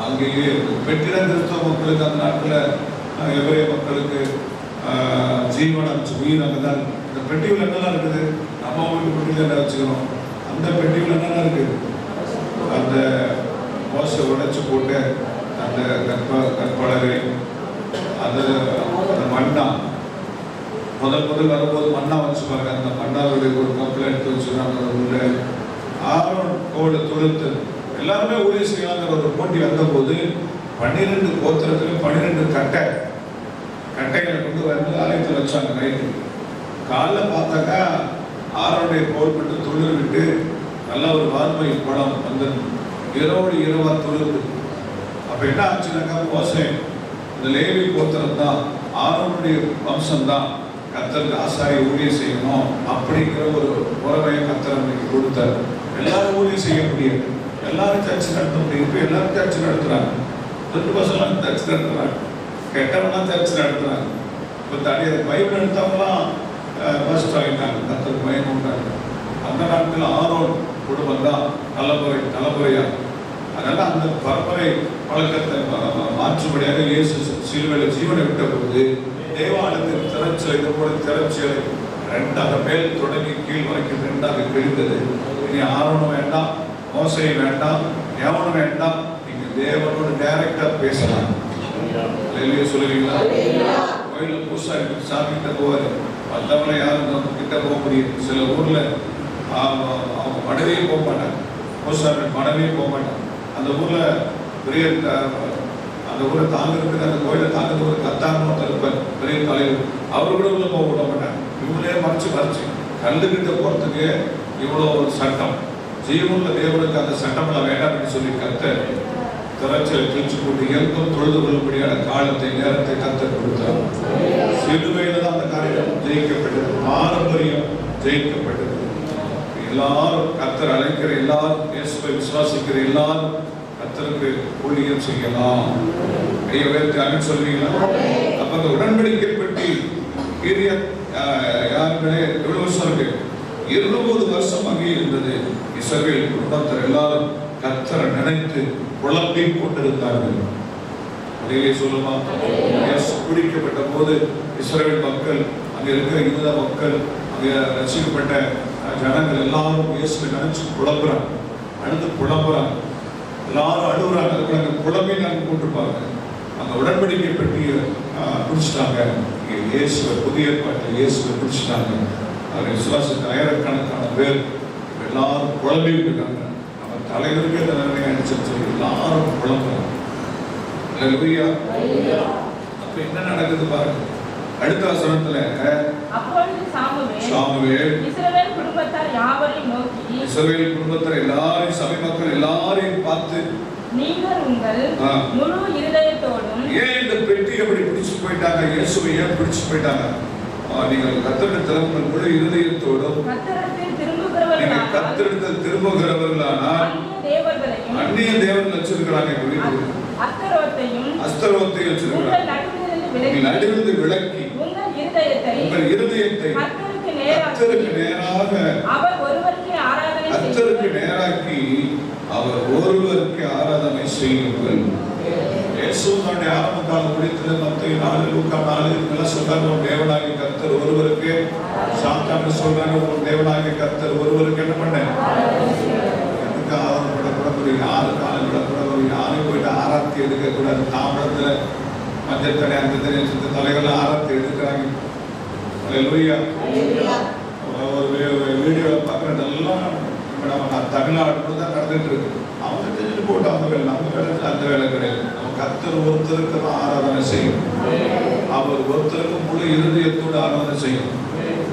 அங்கேயே. பெட்டியில கிறிஸ்தவ மக்களுக்கு அந்த நாட்டில் எவரே மக்களுக்கு ஜீவனம் உயிர் அங்கதான். இந்த பெட்டியில் என்னெல்லாம் இருக்குது? நம்ம வீட்டு பெட்டியில என்ன வச்சுக்கிறோம்? அந்த பெட்டியில் என்னெல்லாம் இருக்குது? அந்த மோசை உடைச்சு போட்டு அந்த கற்பலகை, அந்த மண்ணா, முதல் வரும்போது மண்ணா வச்சு பாருங்க. அந்த மண்ணாவுடைய ஒரு கப்பில் எடுத்து வச்சுக்கிறாங்க. உள்ள ஆரோன் கோடு தொழுத்து எல்லாருமே ஊழியம் செய்யலாங்கிற ஒரு போட்டி வந்தபோது 12 கோத்திரத்துல 12 கட்டைகளை கொண்டு வந்து ஆலயத்தில் வச்சாங்க. நைட்டு காலைல பார்த்தாக்கா ஆரோனுடைய கோல் மட்டும் தொழில் விட்டு நல்ல ஒரு வார்மை படம் வந்து இரவோடு இரவா தொழுது. அப்ப என்ன ஆச்சுனாக்கா, மோசே இந்த லேவி கோத்திரம் தான், ஆரோனுடைய வம்சம் தான் கர்த்தருக்கு ஆசாரிய ஊழியம் செய்யணும் அப்படிங்கிற ஒரு உறவையை கர்த்தர் அன்னைக்கு கொடுத்தார். எல்லாரும் ஊழியம் செய்ய முடியாது, எல்லாரும் சர்ச்சை நடத்த முடியும். இப்போ எல்லாரும் சர்ச்சை நடத்துறாங்க. 2% சர்ச்சை நடத்துறாங்க, கெட்டவெல்லாம் சர்ச்சை நடத்துறாங்க. இப்போ தனியாக பைபிள் எடுத்தவங்களாம் ஃபர்ஸ்ட் ஆகிட்டாங்க, கர்த்தருக்கு பயம் உண்டாங்க. அந்த நாட்டில் ஆரோன் குடும்பம் தான் தலைமுறையா. அதனால அந்த பரம்பரை பழக்கத்தை மாற்றும்படியாக இயேசு சிலுவையில் ஜீவனை விட்ட போது தேவாலயத்தின் திறச்சிலை, இது போல திறச்சிலை 2 மேல் தொடங்கி கீழ் வரைக்கும் 2 கிழிந்தது. இனி ஆரோனும் வேண்டாம், மோசையும் வேண்டாம், எவனும் வேண்டாம். நீங்க தேவனோடு டைரக்டா பேசலாம். சொல்லுவீங்களா? கோயில பூசாரி சாமி கிட்ட போவாரு, மற்றவங்களை யாரும் கிட்ட போக முடியும். சில ஊர்ல அவங்க மனைவியே போக மாட்டாங்க, பூசாரி மனைவியே போக மாட்டாங்க. அந்த ஊர்ல பெரிய அந்த ஊரை தாங்கிறதுக்கு, அந்த கோயிலை தாங்கிறது ஒரு கத்தாங்கன்னு இருப்பார், பெரிய தலைவர். அவரு கூட உள்ள போக விட மாட்டாங்க. இவங்களே மறைச்சு கல்லுகிட்ட போறதுக்கு இவ்வளோ ஒரு சட்டம். ஜீவனுள்ள தேவனுக்கு அந்த சட்டமெல்லாம் வேண்டாம் என்று சொல்லி கர்த்தர் திறச்சலை கிழிச்சு போட்டு எங்கும் தொழுது கொள்ளும்படியான காலத்தை நேரத்தை கர்த்தர் கொடுத்தார். சிலுவையில தான் அந்த காரியம் ஜெயிக்கப்பட்டது, பாரம்பரியம் ஜெயிக்கப்பட்டது. எல்லாரும் கர்த்தர் அழைக்கிற எல்லாரும், இயேசுவை விசுவாசிக்கிற எல்லாரும் கர்த்தருக்கு ஊழியம் செய்யலாம். கையை உயர்த்தி ஆமென் சொல்வீங்களா? அப்ப அந்த உடன்படிக்கை பெட்டி கீரியாத் யாரீமிலே எவ்வளவு வருஷம் இருக்கு? 20 வருஷம் அங்கே இருந்தது. இஸ்ரவேல் குடும்பத்தார் எல்லாரும் கர்த்தரை நினைத்து புலம்பிக் கொண்டிருந்தார்கள். அதையே சொல்லுமா? பிடிக்கப்பட்ட போது இஸ்ரவேல் மக்கள், அங்க இருக்கிற யூத மக்கள், அங்க ரசிக்கப்பட்ட ஜனங்கள் எல்லாரும் இயேசுவை நினைச்சு புலம்புறாங்க, அழுது புலம்புறாங்க, எல்லாரும் அழுகுறாங்க. அதுக்கு புலம்பி நாங்கள் போட்டுருப்பாங்க. அந்த உடன்படிக்கை பெட்டியை பிடிச்சிட்டாங்க. இயேசுவை புதிய ஏற்பாட்டில் இயேசுவை பிடிச்சிட்டாங்க. அவரை விசுவாசத்தை ஆயிரக்கணக்கான பேர் எல்லாரும் புலம்பிட்டு இருக்காங்க. நம்ம தலைவருக்கே இந்த நிலைமை அடிச்சு எல்லாரும் புலம்புறாங்க. அப்ப என்ன நடக்குது பாருங்க. அடுத்த வசனத்துல அப்பொழுது சாமுவேல் இஸ்ரவேல் குடும்பத்தார் யாவரையும் நோக்கி, இஸ்ரவேல் குடும்பத்தார் எல்லாரையும், சபை மக்கள் எல்லாரையும் பார்த்து, நீங்கள் உங்கள் முழு இருதயத்தோடும் ஏன் இந்த பெட்டி எப்படி பிடிச்சு போயிட்டாங்க? இயேசுவை ஏன் பிடிச்சு போயிட்டாங்க? நீங்கள் கர்த்தரிடத்தில் திரும்புங்கள் முழு இருதயத்தோடும், கர்த்தரிடத்தில் திரும்புகிறவர்களானால் அந்நிய தேவர்கள் வச்சிருக்கிறாங்க. அஸ்தரோத்தையும் வச்சிருக்கிறாங்க. நடுவிலிருந்து விலக்கி உங்கள் இருதயத்தை கர்த்தருக்கு நேராக அவர் ஒருவருக்கே ஆராதனை கர்த்தருக்கு நேராக்கி அவர் ஒருவருக்கு ஆராதனை செய்யுங்கள். இயேசு தன்னுடைய ஆரம்ப கால முடித்தது மத்தேயு 4 லூக்கா 4 இதெல்லாம் சொல்றாங்க. ஒரு தேவனாகிய கர்த்தர் ஒருவருக்கு சாத்தான்னு சொல்றாங்க. ஒரு தேவனாகிய கர்த்தர் ஒருவருக்கு என்ன பண்ண எனக்கு ஆராதனை யாரு காலம் விடக்கூடாது. யாரும் போயிட்டு ஆராத்தி எடுக்க கூடாது. தாமரத்துல மஞ்சள் தடை அந்த தடை சுத்த தலைகள் ஆராத்தி எடுக்கிறாங்க. ஒரு வீடியோல பாக்குறதெல்லாம் நம்ம தமிழ்நாடு தான் நடந்துட்டு இருக்கு. அவங்க தெரிஞ்சு போட்டு அந்த வேலை நம்ம வேலை அந்த வேலை கிடையாது. நம்ம கர்த்தர் ஒருத்தருக்கு தான் ஆராதனை செய்யும். அவர் ஒருத்தருக்கு முழு இருதயத்தோடு ஆராதனை செய்யும்.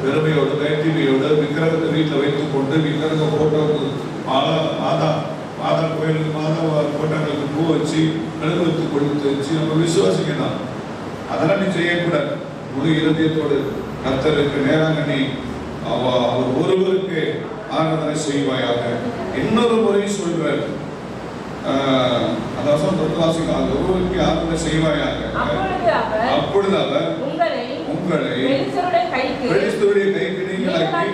பெருமையோடு வேட்டிமையோடு விக்கிரகத்தை வீட்டில் வைத்துக் கொண்டு விக்கிரக போட்டோவுக்கு மாதா கோயிலுக்கு மாதா போட்டோங்களுக்கு பூ வச்சு மெழுகுவர்த்தி கொடுத்து வச்சு நம்ம விசுவாசிக்கணும். அதெல்லாம் நீ செய்யக்கூடாது. முழு இருதயத்தோடு கர்த்தருக்கு நேராக நீ அவர் ஒருவருக்கு ஆராதனை செய்வாயாக. இன்னொரு முறை சொல்றார். ஒருவருக்கு ஆராதனை செய்வாயாக. அப்பொழுது அவர் உங்களை பெலிஸ்தருடைய கைக்கு நீங்களாக்கி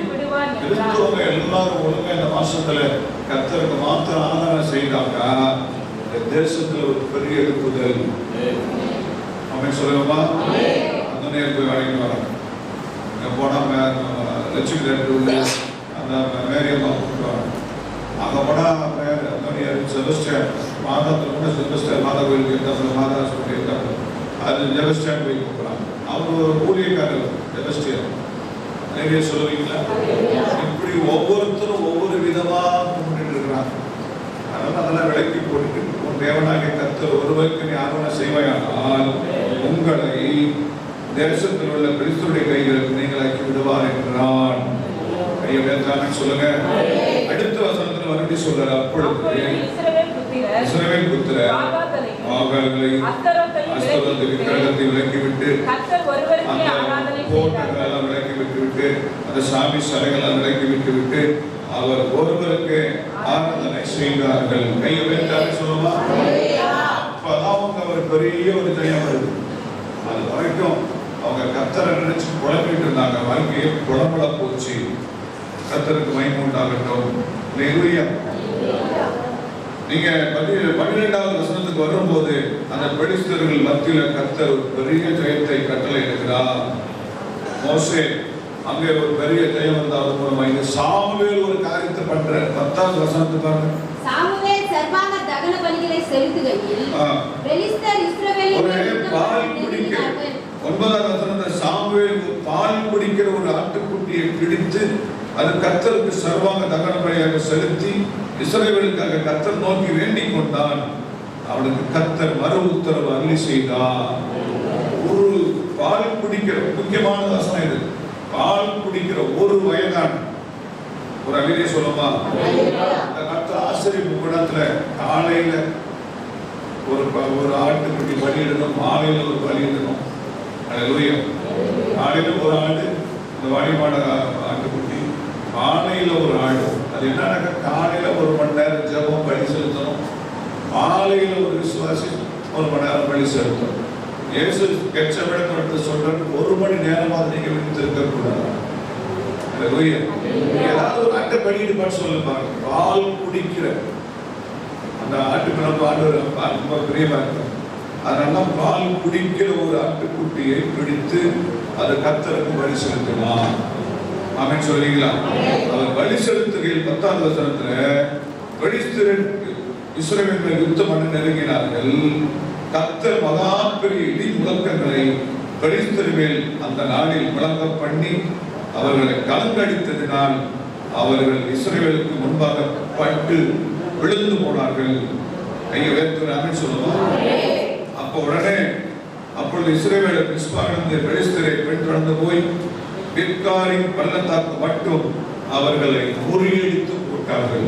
கிறிஸ்துவங்க எல்லாரும் ஒழுங்கா இந்த மாசத்துல கர்த்தருக்கு மாத்திரம் ஆராதனை செய்தாங்க. இந்த தேசத்துல ஒரு பெரிய எழுப்புதல் அவன் சொல்லுவா. அந்த நேரம் போய் வழங்கி வராங்க. போனா லட்சுமி உள்ள அந்த மேரியம்மா கூப்பிடுவாங்க. அங்கே போனால் செபஸ்டியன் மாதத்தில் கூட செபஸ்டியன் மாதா கோயிலுக்கு இருந்தால் மாதா சொல்லியிருக்காங்க. அது செபஸ்டியன் போய் கூப்பிட்றாங்க. அவர் ஒரு ஊழியக்காரர் செபஸ்டியன். நிறைய சொல்லுவீங்களா? இப்படி ஒவ்வொருத்தரும் ஒவ்வொரு விதமாக கும்பிட்டு இருக்கிறாங்க. அதனால அதெல்லாம் விளக்கி போட்டுட்டு உன் தேவனாகிய கர்த்தர் ஒருவருக்கு நீ ஆராதனை செய்வாயானால் உங்களை தேசத்தில் உள்ள கிறிஸ்துடைய கைகளுக்கு நீங்களாக்கி விடுவார் என்றான். கையை வேண்டாம் சொல்லுங்க. அடுத்த வசனத்தில் மறுபடி சொல்றாரு. அப்பொழுது இஸ்ரவேல் புத்திரர் ஆகாரங்களையும் அஸ்தரத்தை விக்கிரகத்தை விலக்கிவிட்டு அந்த கோட்டைகளெல்லாம் விலக்கி விட்டுவிட்டு அந்த சாமி சிலைகளெல்லாம் விலக்கி விட்டுவிட்டு அவர் ஒருவருக்கு ஆராதனை செய்தார்கள். கையை வேண்டாம் சொல்லுவா. அப்பதான் அவங்க ஒரு பெரிய ஒரு ஜெயம் வருது. அது வரைக்கும் அவங்க கர்த்தரை நினைச்சு குழம்பிட்டு இருந்தாங்க. வாழ்க்கையை குழம்புல போச்சு. கர்த்தருக்கு மகிமை உண்டாகட்டும். நீங்க 12வது வசனத்துக்கு வரும்போது அந்த பெலிஸ்தர்கள் மத்தியில கர்த்தர் ஒரு பெரிய ஜெயத்தை கட்டளை எடுக்கிறார். மோசே அங்கே ஒரு பெரிய ஜெயம் வந்தாலும் மூலமா இந்த சாமுவேல் ஒரு காரியத்தை பண்ற. 10வது வசனத்துக்கு பாருங்க. சாமுவேல் சர்வாங்க தகன பலிகளை செலுத்துகையில் பெலிஸ்தர் இஸ்ரவேலின் பால் குடிக்கிறார்கள். 9வது வசனத்துல சாமுவேல் பால் குடிக்கிற ஒரு ஆட்டுக்குட்டியை பிடித்து அது கர்த்தருக்கு சர்வாங்க தகன பலியாக செலுத்தி இஸ்ரவேலுக்காக கர்த்தர் நோக்கி வேண்டிக் கொண்டான். அவனுக்கு கர்த்தர் மறு உத்தரவு அருளி செய்தார். ஒரு பால் குடிக்கிற முக்கியமான வசனம் இது. பால் குடிக்கிற ஒரு வயதான ஒரு அழிலே சொல்லுமா. அந்த கர்த்தர் ஆசிரியப்பு கூடத்துல காலையில ஒரு ஆட்டுக்குட்டி பலியிடணும், மாலையில ஒரு பலியிடணும். காலையில ஒரு ஆடு, இந்த வாடிமான ஆட்டுக்குட்டி, மாலையில ஒரு ஆடு. அது என்னன்னா காலையில 1 மணி நேரம் ஜெபம் பலி செலுத்தணும், மாலையில ஒரு விசுவாசி 1 மணி நேரம் பலி செலுத்தணும். இயேசு கெச்சமேடு சொல்றாரு 1 மணி நேரமாக நீங்க விட்டு இருக்க கூடாது. ஏதாவது ஒரு ஆட்டை பலியிடுப்பான்னு சொல்லுங்க. பால் குடிக்கிற அந்த ஆட்டுக்கு நம்ம ஆண்டு ரொம்ப பிரியமா இருக்கும். அதனால பால் குடிக்கிற ஒரு ஆட்டுக்குட்டியை பிடித்து அதை கர்த்தருக்கு பலி செலுத்தலாம். ஆமென் சொல்றீங்களா? அவர் பலி செலுத்துகையில் 10வது வசனத்துல பெலிஸ்தர் இஸ்ரவேல் யுத்தம் பண்ண நெருங்கினார்கள். கர்த்தர் மகா பெரிய இடி முழக்கங்களை பெலிஸ்தர் மேல் அந்த நாளில் முழங்க பண்ணி அவர்களை கலங்கடித்ததினால் அவர்கள் இஸ்ரவேலுக்கு முன்பாக பட்டு விழுந்து போனார்கள். கையை உயர்த்தி ஆமென் சொல்லுவோம். அப்பொழுது இஸ்ரவேலர் மிஸ்பாவிலிருந்து பெலிஸ்தரை பின்தொடர்ந்து போய் பிற்காரின் பள்ளத்தாக்கு மட்டும் அவர்களை முறியடித்து போட்டார்கள்.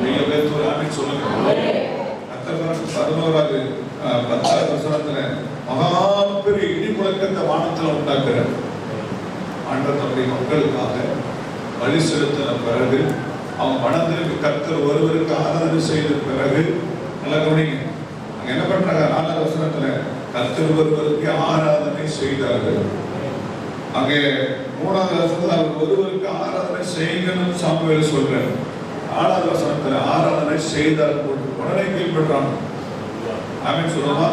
கையை உயர்த்தி ஆமென் சொல்லுங்க. 11வது 10வது வசனத்துல மகா பெரிய இடி முழக்கத்தை வானத்தில் உண்டாக்குறார். ஆண்டவர் தம்முடைய மக்களுக்காக பலி செலுத்தின பிறகு அவன் மனதிற்கு கர்த்தர் ஒருவருக்கு ஆராதனை செய்த பிறகு நல்லா கவனிங்க. என்ன பண்றாங்க? 4வது வசனத்துல கர்த்தர் ஒருவருக்கு ஆராதனை செய்தார்கள். அங்கே 3வது வசனத்தில் அவர் ஒருவருக்கு ஆராதனை செய்யணும்னு சாமுவேல் சொல்றார். 4வது வசனத்தில் ஆராதனை செய்தார் உடனே கீழ்படுறாங்க. ஆமென் சொல்லுமா?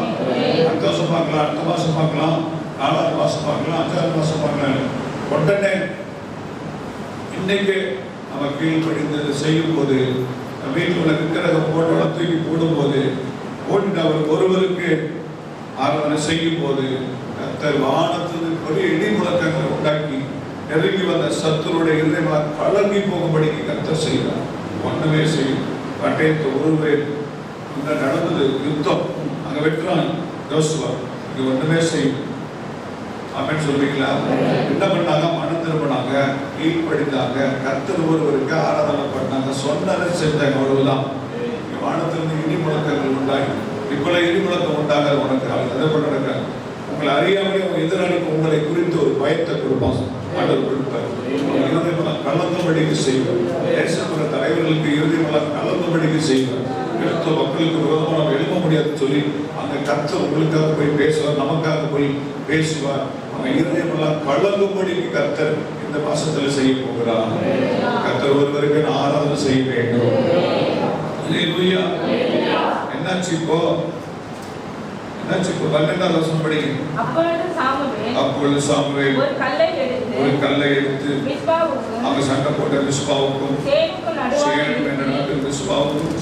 அடுத்த வருஷம் பார்க்கலாம், அடுத்த மாசம் பார்க்கலாம், 4வது மாசம் பார்க்கலாம், 5வது மாசம் பார்க்கலாம். உடனே இன்னைக்கு நம்ம கீழ்படிந்து செய்யும் போது, வீட்டில் உள்ள விக்கிரக போட்டோட தூக்கி போடும்போது, போட்டு அவர் ஒருவருக்கு ஆராதனை செய்யும் போது கர்த்தர் வானத்திலிருந்து பெரிய இடி முழக்கங்களை உண்டாக்கி நெருங்கி வந்த சத்துருடைய இருதயமாக கலங்கி போகும்படிக்கு கர்த்தர் செய்கிறார். ஒன்றுமே செய்யும் பட்டயத்தை ஒருவரே அங்க நடந்தது யுத்தம், அங்க வெட்டுறான் யோசுவா, இங்க ஒன்றுமே செய்யும். ஆமென் சொல்றீங்களா? என்ன பண்ணாங்க? மனம் திரும்பினாங்க, கீழ்படிந்தாங்க, கர்த்தர் ஒருவருக்கு ஆராதனை பண்ணாங்க, சொன்னதை செஞ்சாங்க. அவ்வளவுதான். வானத்திலிருந்து இடி முழக்கங்கள் உண்டாகி இப்ப இடி முழக்கம் உண்டாக உனக்கு அதை பண்ண உங்களை அறியாமலே உங்க எதிராளிக்கு உங்களை குறித்து ஒரு பயத்தை கொடுப்பான். ஆண்டவர் கொடுப்பார். இறுதிமலம் கலந்தபடிக்கு செய்வார். தேசத்துல தலைவர்களுக்கு இறுதிமலம் கலந்தபடிக்கு செய்வார். கிறிஸ்தவ மக்களுக்கு விரோதமாக நம்ம எழுத முடியாதுன்னு சொல்லி அந்த கர்த்தர் உங்களுக்காக போய் பேசுவார், நமக்காக போய் பேசுவார். நம்ம இறுதிமலம் கலங்கும்படிக்கு கர்த்தர் இந்த மாசத்துல செய்ய போகிறார். கர்த்தர் ஒருவருக்கு நான் ஆராதனை செய்ய வேண்டும். என்னாச்சு இப்போ? 12வது வசனம் படிங்க. அப்பொழுது சாமுவேல் ஒரு கல்லை எடுத்து அங்க சண்டை போட்ட மிஸ்பாவுக்கும்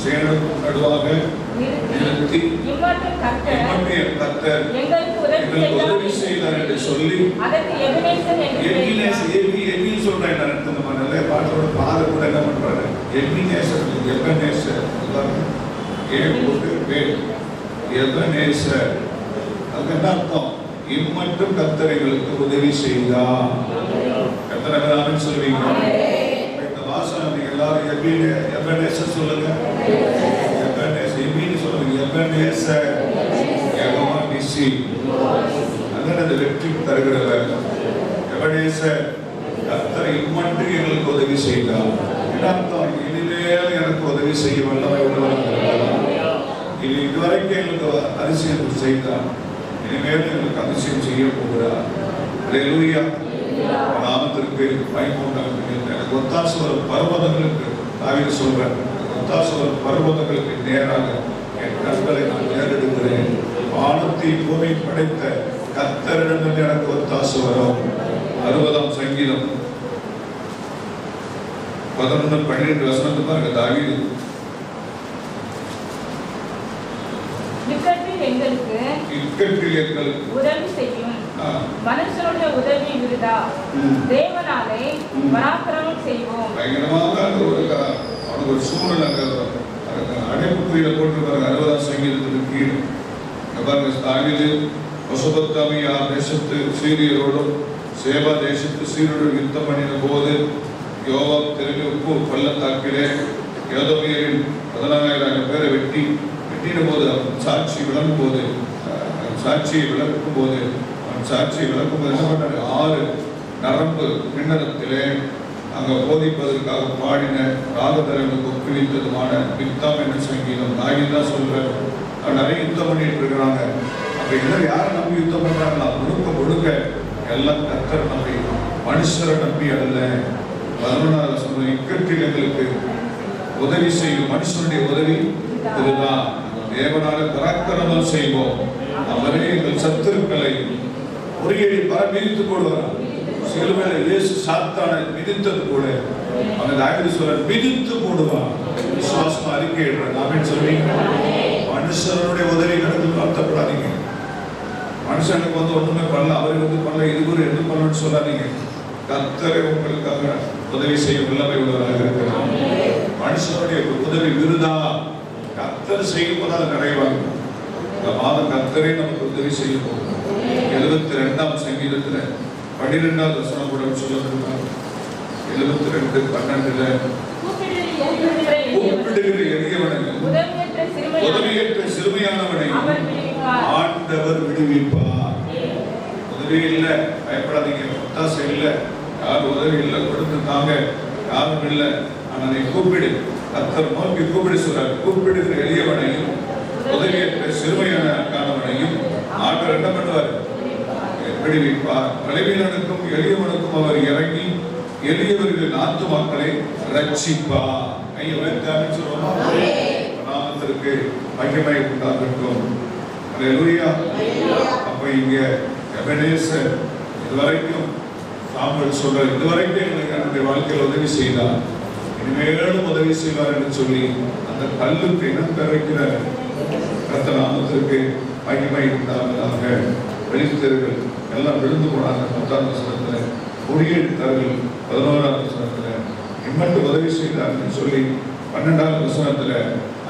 சேனுக்கும் நடுவாக நிறுத்தி கர்த்தர் எங்களுக்கு உதவி செய்தார் என்று சொல்லி சொல்றேன். நம்ம நல்ல பாட்டோட பாத கூட என்ன பண்றாரு? எபினேசர் எபனேசர் அது என்ன அர்த்தம்? இம்மட்டும் கர்த்தர் எங்களுக்கு உதவி செய்தார். கர்த்தர் ஆமென் சொல்வீங்க. இந்த வாசனம் நீங்க எல்லாரும் எபனேசர் சொல்லுங்க. எபனேசர் எபினி சொல்லுங்க. எபனேசர் யெகோவா நிசி, அதான் அந்த வெற்றி தருகிறவர். எபனேசர் கர்த்தர் இம்மட்டும் எங்களுக்கு உதவி செய்தார். என்ன அர்த்தம்? இனிமேல் எனக்கு உதவி செய்ய வல்லமை உள்ளவர். இதுவரைக்கும் எங்களுக்கு அதிசயம் செய்தார், இனிமேல் எங்களுக்கு அதிசயம் செய்ய போகிறார். அல்லேலூயா. நாமத்திற்கு பயமுண்டாக எனக்கு ஒத்தாசு வரும் பர்வதங்களுக்கு தாவீது சொல்றார். ஒத்தாசு வரும் பர்வதங்களுக்கு நேராக என் கண்களை நான் நேரெடுக்கிறேன். வானத்தை பூமி படைத்த கர்த்தரிடமிருந்து எனக்கு ஒத்தாசு வரும். 60ஆம் சங்கீதம் 11-12 வசனத்தை பாருங்க. தாவீது எங்களுக்கு உதவி செய்யும், மனுஷனுடைய உதவி விருதா, தேவனாலே பராக்கிரமம் செய்வோம். பயங்கரமாக அவனுக்கு ஒரு சூழ்நிலை அடைப்புக்குறியில போட்டு பாருங்க. 60ஆம் சங்கீதத்துக்கு கீழே பாருங்க. தாவீது மெசொப்பொத்தாமியா தேசத்து சீரியரோடும் சேபா தேசத்து சீரோடும் யுத்தம் பண்ணின போது யோவாப் தெருவில் உப்பு பள்ளத்தாக்கிலே யோதமியரின் 14,000 பேரை வெட்டின போது அவன் சாட்சியை விளக்கும் போது என்ன பண்ணாரு? 6 நரம்பு கிண்ணறத்திலே அங்க போதிப்பதற்காக பாடின ராகதரனுக்கு ஒப்புவித்ததுமான பித்தாம் என்ற சங்கீதம். தாவீது தான் சொல்றாரு. அவன் நிறைய யுத்தம் பண்ணிட்டு இருக்கிறாங்க. அப்ப எல்லாரும் யாரை நம்பி யுத்தம் பண்றாங்களா? முழுக்க எல்லாம் கர்த்தர் நம்பி, மனுஷரை நம்பி அல்ல. 11வது வசனம் இக்கட்டில் எங்களுக்கு உதவி செய்யும், மனுஷனுடைய உதவி இதுதான். தேவனால பராக்கிரமம் செய்வோம். அவரே எங்கள் சத்துருக்களை முறியடி மிதித்து போடுவார். சிலுவையில இயேசு சாத்தானை மிதித்தது கூட அவன் தாவீது சொல்றார், மிதித்து போடுவான். விசுவாசமா அறிக்கையிடுறாங்க. ஆமென் சொல்றீங்க. மனுஷனுடைய உதவி கடந்து வருத்தப்படாதீங்க. மனுஷனுக்கு ஒண்ணுமே பண்ணல, அவருக்கு பண்ணல, இது எது பண்ணணும்னு சொல்லாதீங்க. கர்த்தரை உங்களுக்காக உதவி செய்ய வல்லமை உள்ளவராக இருக்கிறார். மனுஷனுடைய உதவி விருதா, கர்த்தர் செய்யும் போது அது நிறைவாங்க. இந்த மாதம் கர்த்தரே நமக்கு உதவி செய்ய போகும். 72ஆம் சங்கீதத்துல 12வது வசனம் கூட சொல்லப்பட்டிருக்காங்க. 72:12 கூப்பிடுகிற எளியவனையும் உதவியற்ற சிறுமையானவனையும் ஆண்டவர் விடுவிப்பார். உதவி இல்லை, பயப்படாதீங்க. ஒத்தாசை இல்லை, யார் உதவி இல்லை, கொடுத்து தாங்க யாரும் இல்லை. ஆனா நீ கூப்பிடு, கர்த்தர் நோக்கி கூப்பிடு சொல்றாரு. கூப்பிடுகிற எளியவனையும் உதவியற்ற சிறுமையானவனையும் ஆண்டவர் என்ன பண்ணுவார்? விடுவிப்பார். பலவீனனுக்கும் எளியவனுக்கும் அவர் இறங்கி எளியவர்களின் ஆத்துமாக்களை ரட்சிப்பார். கையை உயர்த்தி சொல்லுவோமா? நாமத்திற்கு மகிமை உண்டாகட்டும். அல்லேலூயா. அப்ப இங்க எபனேசர் இதுவரைக்கும் சாமுவேல் சொல்ற இதுவரைக்கும் எனக்கு என்னுடைய வாழ்க்கையில் உதவி செய்தார், இனிமேலும் உதவி செய்வார் என்று சொல்லி அந்த கல்லுக்கு இனம் பெருக்கிற கர்த்தர் நாமத்திற்கு மகிமை உண்டாவதாக. வெளித்தர்கள் எல்லாம் விழுந்து போனாங்க. 10ஆம் வசனத்துல முறியடித்தார்கள். 11ஆம் வசனத்துல இம்மட்டு உதவி செய்தார்கள் சொல்லி 12ஆம் வசனத்துல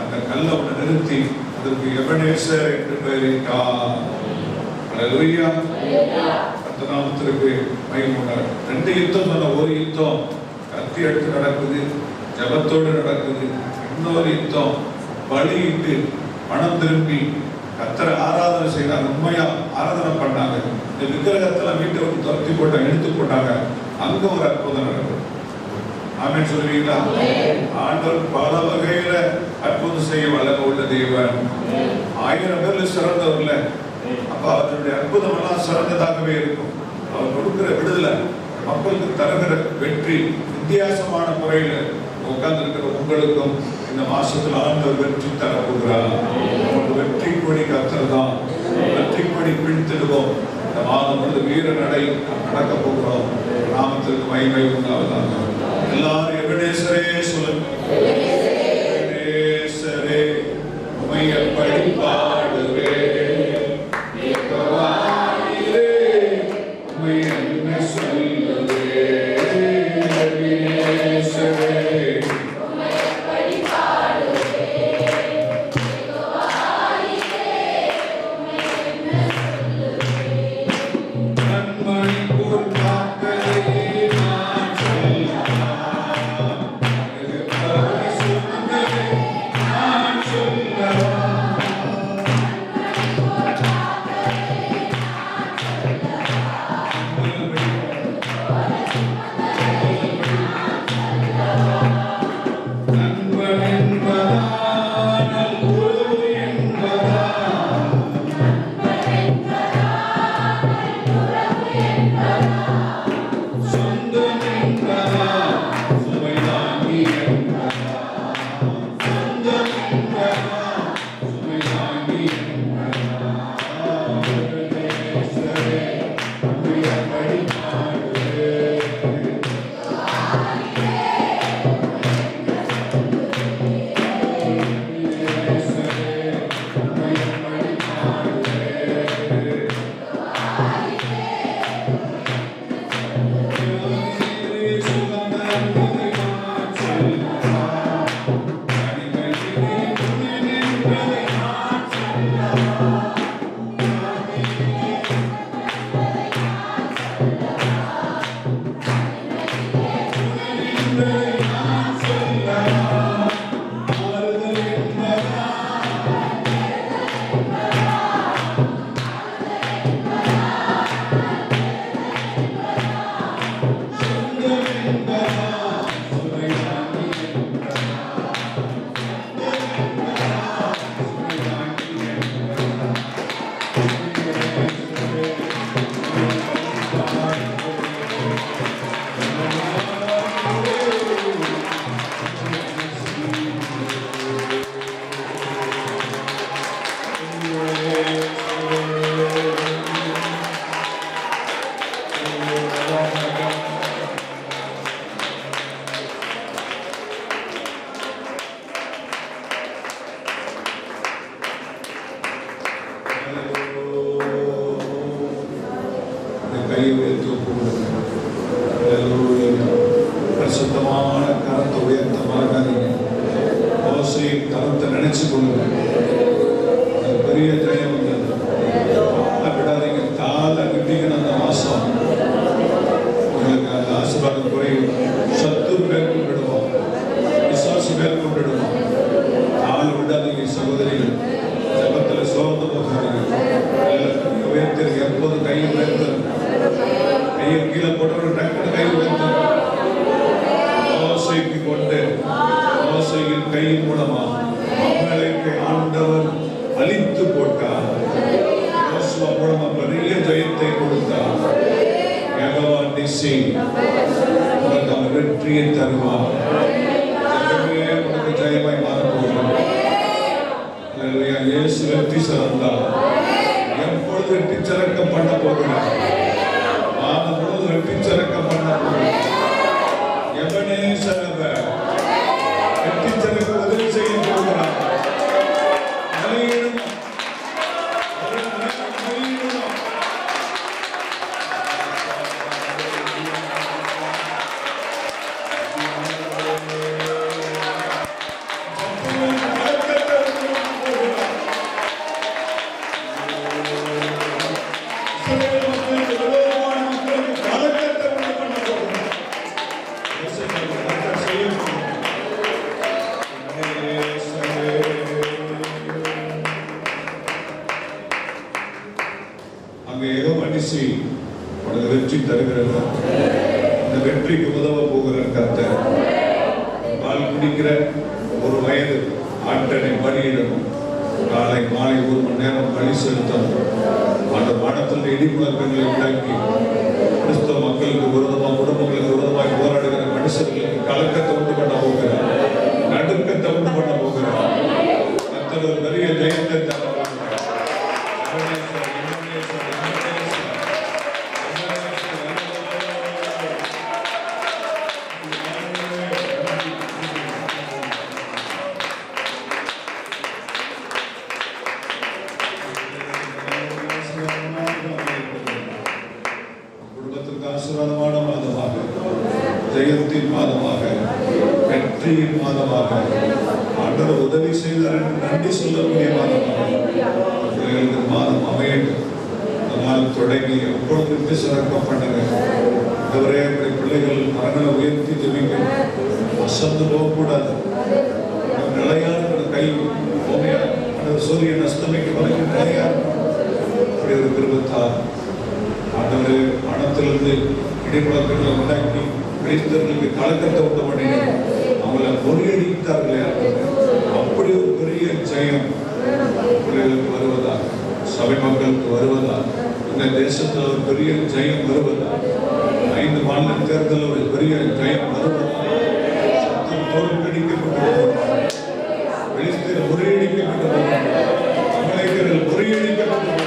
அந்த கல்லை அவனை நிறுத்தி அதற்கு எபனேசர் என்று பெயரிட்டார். அல்லேலூயா. கர்த்தர் நாமத்திற்கு மகிமை உண்டாகட்டும். 2 யுத்தம் சொன்ன, ஒரு யுத்தம் கத்தி எடுத்து நடக்குது, ஜபத்தோடு நடக்குது. இன்னொரு யுத்தம் பலியிட்டு மனம் திரும்பி கர்த்தரை ஆராதனை செய்தாங்க, உண்மையா ஆராதனை பண்ணாங்க. இந்த விக்கிரகத்துல வீட்டை விட்டு துரத்தி போட்டாங்க, எடுத்து போட்டாங்க. அங்க ஒரு அற்புதம் நடக்குது. ஆமென் சொல்லுவீங்களா? ஆண்டவர் பல வகையில அற்புதம் செய்ய வல்லமை உள்ள தேவன். 1000 பேர்ல சிறந்தவர்ல. அப்ப அவருடைய அற்புதம் எல்லாம் சிறந்ததாகவே இருக்கும். அவர் கொடுக்கிற விடுதலை, மக்களுக்கு தருகிற வெற்றி வித்தியாசமான முறையில உட்கார்ந்து இருக்கிற உங்களுக்கும் இந்த மாசத்துல ஆண்டவர் வெற்றி தர போகிறார். நமக்கு வெற்றி கொடி கர்த்தர் தான். வெற்றி கொடி பிடித்திடுவோம். இந்த மாதம் வந்து வீர நடை நடக்க போகிறோம். நாமத்திற்கு மகிமை உண்டாவதாக. எல்லாரும் எபனேசரே சொல்லுங்க. எபனேசரே உம்மை எப்படி பாடுவேன், ஏகவாயிரே உம்மை என்ன சொல்லுவேன். எபனேசரே பரிசுத்தமான கரத்தை உயர்த்த மறக்காதீங்க. மோசேயின் கரத்தை நினைச்சு கொள்ளுங்க. பெரிய ஜெயம் வந்தது. விடாதீங்க. காலை விட்டீங்கன்னு அந்த மாசம் உங்களுக்கு அந்த ஆசீர்வாதம் குறையும். சத்து மேற்கொண்டுடுவோம், விசுவாசி மேற்கொண்டுடுவோம். காலை விடாதீங்க சகோதரிகள். ஜபத்துல சோர்ந்து போகாதீங்க. உயர்த்திருக்கு. எப்போதும் கையை உயர்த்து. கையை கீழே போட்டவர்கள் டக்குனு கை உயர்த்து. மோசேக்கு கொண்டு மோசேயின் கையின் மூலமா அமலேக்கை ஆண்டவர் அழித்து போட்டார். யோசுவா மூலமா பெரிய ஜெயத்தை கொடுத்தார். வீசி உனக்கு அவர் வெற்றியை தருவார். உனக்கு ஜெயமாய் மாறப்போகிறார். இயேசு வெற்றி சிறந்தார். எப்பொழுது வெற்றி சிறக்க பண்ண போகிறார்? மாதம் முழுவதும் வெற்றி சிறக்க பண்ண போகிறார். எபனேசர் வெற்றி சிறக்க உதவி செய்ய போகிறார். வெற்றி தருகிறது. இந்த வெற்றிக்கு உதவ போகிற கர்த்தர். பால் குடிக்கிற ஒரு வயது ஆட்டனை பலியிடணும். காலை மாலை 1 மணி நேரம் பலி செலுத்தணும். அந்த வானத்தில் இடிமுழக்கங்களை உண்டாக்கி கிறிஸ்தவ மக்களுக்கு விரோதமாக, குடும்பங்களுக்கு விரோதமாக போராடுகிற மனுஷர்களுக்கு கலக்கத்தை உண்டு பண்ண போகிறார். நடுக்கத்தை உண்டு பண்ண போகிறார். கர்த்தர் ஒரு பெரிய ஜெயத்தை தர ஆசீர்வாதமான மாதமாக, ஜெயத்தின் மாதமாக, வெற்றியின் மாதமாக, ஆண்டவர் உதவி செய்தார் நன்றி சொல்லக்கூடிய மாதமாக பிள்ளைகளுக்கு மாதம் அமையட்டும். அதனால் தொடங்கி எப்பொழுது விட்டு சிறக்க பண்ணுங்க. அவரே பிள்ளைகள் மரங்களை உயர்த்தி ஜெபிக்க அசந்து போகக்கூடாது. நிலையான கை சூரியன் அஸ்தமிக்கு வரைக்கும் நிலையான அப்படி ஒரு கிருபத்தார் ஆண்டவரே பணத்திலிருந்து இடைமுழக்கங்களை உண்டாக்கி கிறிஸ்தவர்களுக்கு கலக்கத்தை உண்டு பண்ணி அவங்களை முறியடித்தார்களே. அப்படி ஒரு பெரிய ஜெயம் பிள்ளைகளுக்கு வருவதாக, சபை மக்களுக்கு வருவதாக, இந்த தேசத்தில் ஒரு பெரிய ஜெயம் வருவதாக, 5 மாநில தேர்தலில் ஒரு பெரிய ஜெயம் வருவதாக, சத்தம் தோற்கடிக்கப்பட்டு வெளிஸ்தீர் முறியடிக்கப்பட்டு அமெரிக்கர்கள் முறியடிக்கப்பட்டு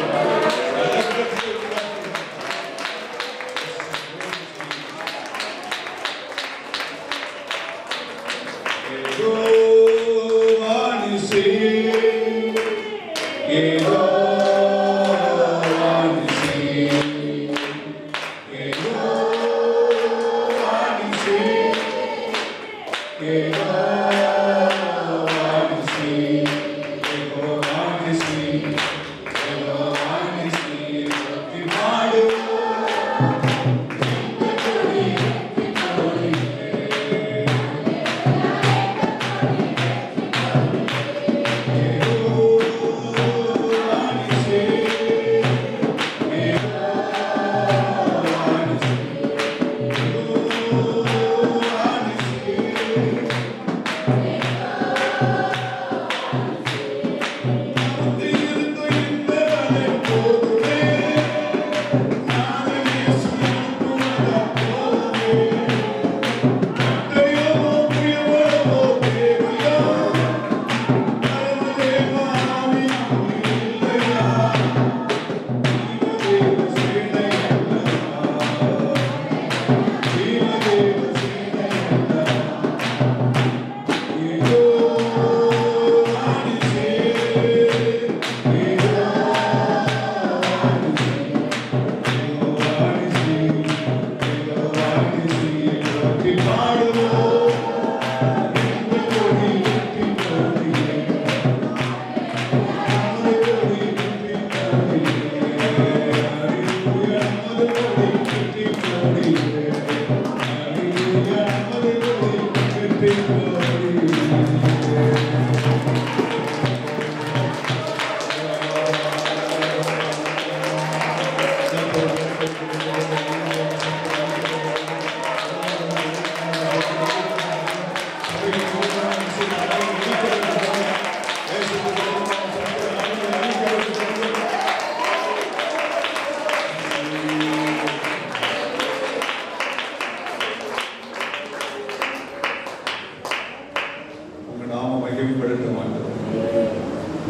மகிமைப்படட்டும் ஆண்டவரே.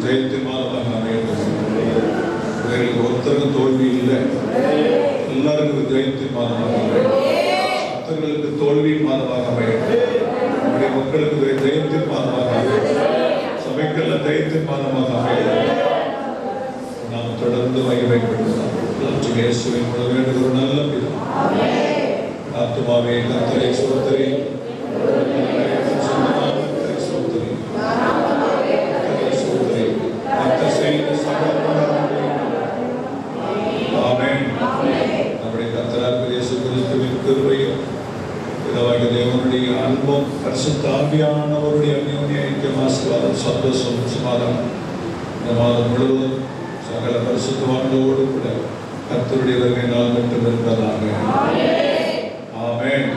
ஜெயத்தின் மாதமாக அமையட்டும். எங்களுக்கு ஒருத்தருக்கும் தோல்வி இல்லை, எல்லாருக்கும் ஜெயத்தின் மாதமாக அமையட்டும். சத்தர்களுக்கு தோல்வியின் மாதமாக அமையட்டும். நம்முடைய மக்களுக்கு ஜெயத்தின் மாதமாக அமையட்டும். சபைக்கெல்லாம் ஜெயத்தின் மாதமாக அமையட்டும். நாம் தொடர்ந்து மகிமைப்படுத்தலாம். இயேசுவின் மூலம் வேண்டுகிற ஒரு நல்ல பிதா. ஆத்துமாவே கர்த்தரை ஸ்தோத்திரி, சொந்தமானவரை ஸ்தோத்திரி, கர்த்தரை ஸ்தோத்திரி, கர்த்தர் செய்த சகல உபகாரங்களையும். ஆமென். நம்முடைய கர்த்தராகிய இயேசு கிறிஸ்துவின் கிருபையும் பிதாவாகிய தேவனுடைய அன்பும் பரிசுத்த ஆவியானவருடைய அந்யோன்ய ஐக்கியம், ஆசீர்வாதம், சந்தோஷம், சமாதானம் இந்த மாதம் முழுவதும் சகல பரிசுத்தவான்களோடு கூட கர்த்தருடைய வருகை நாள் மட்டும் இருப்பதாக. ஆமென்.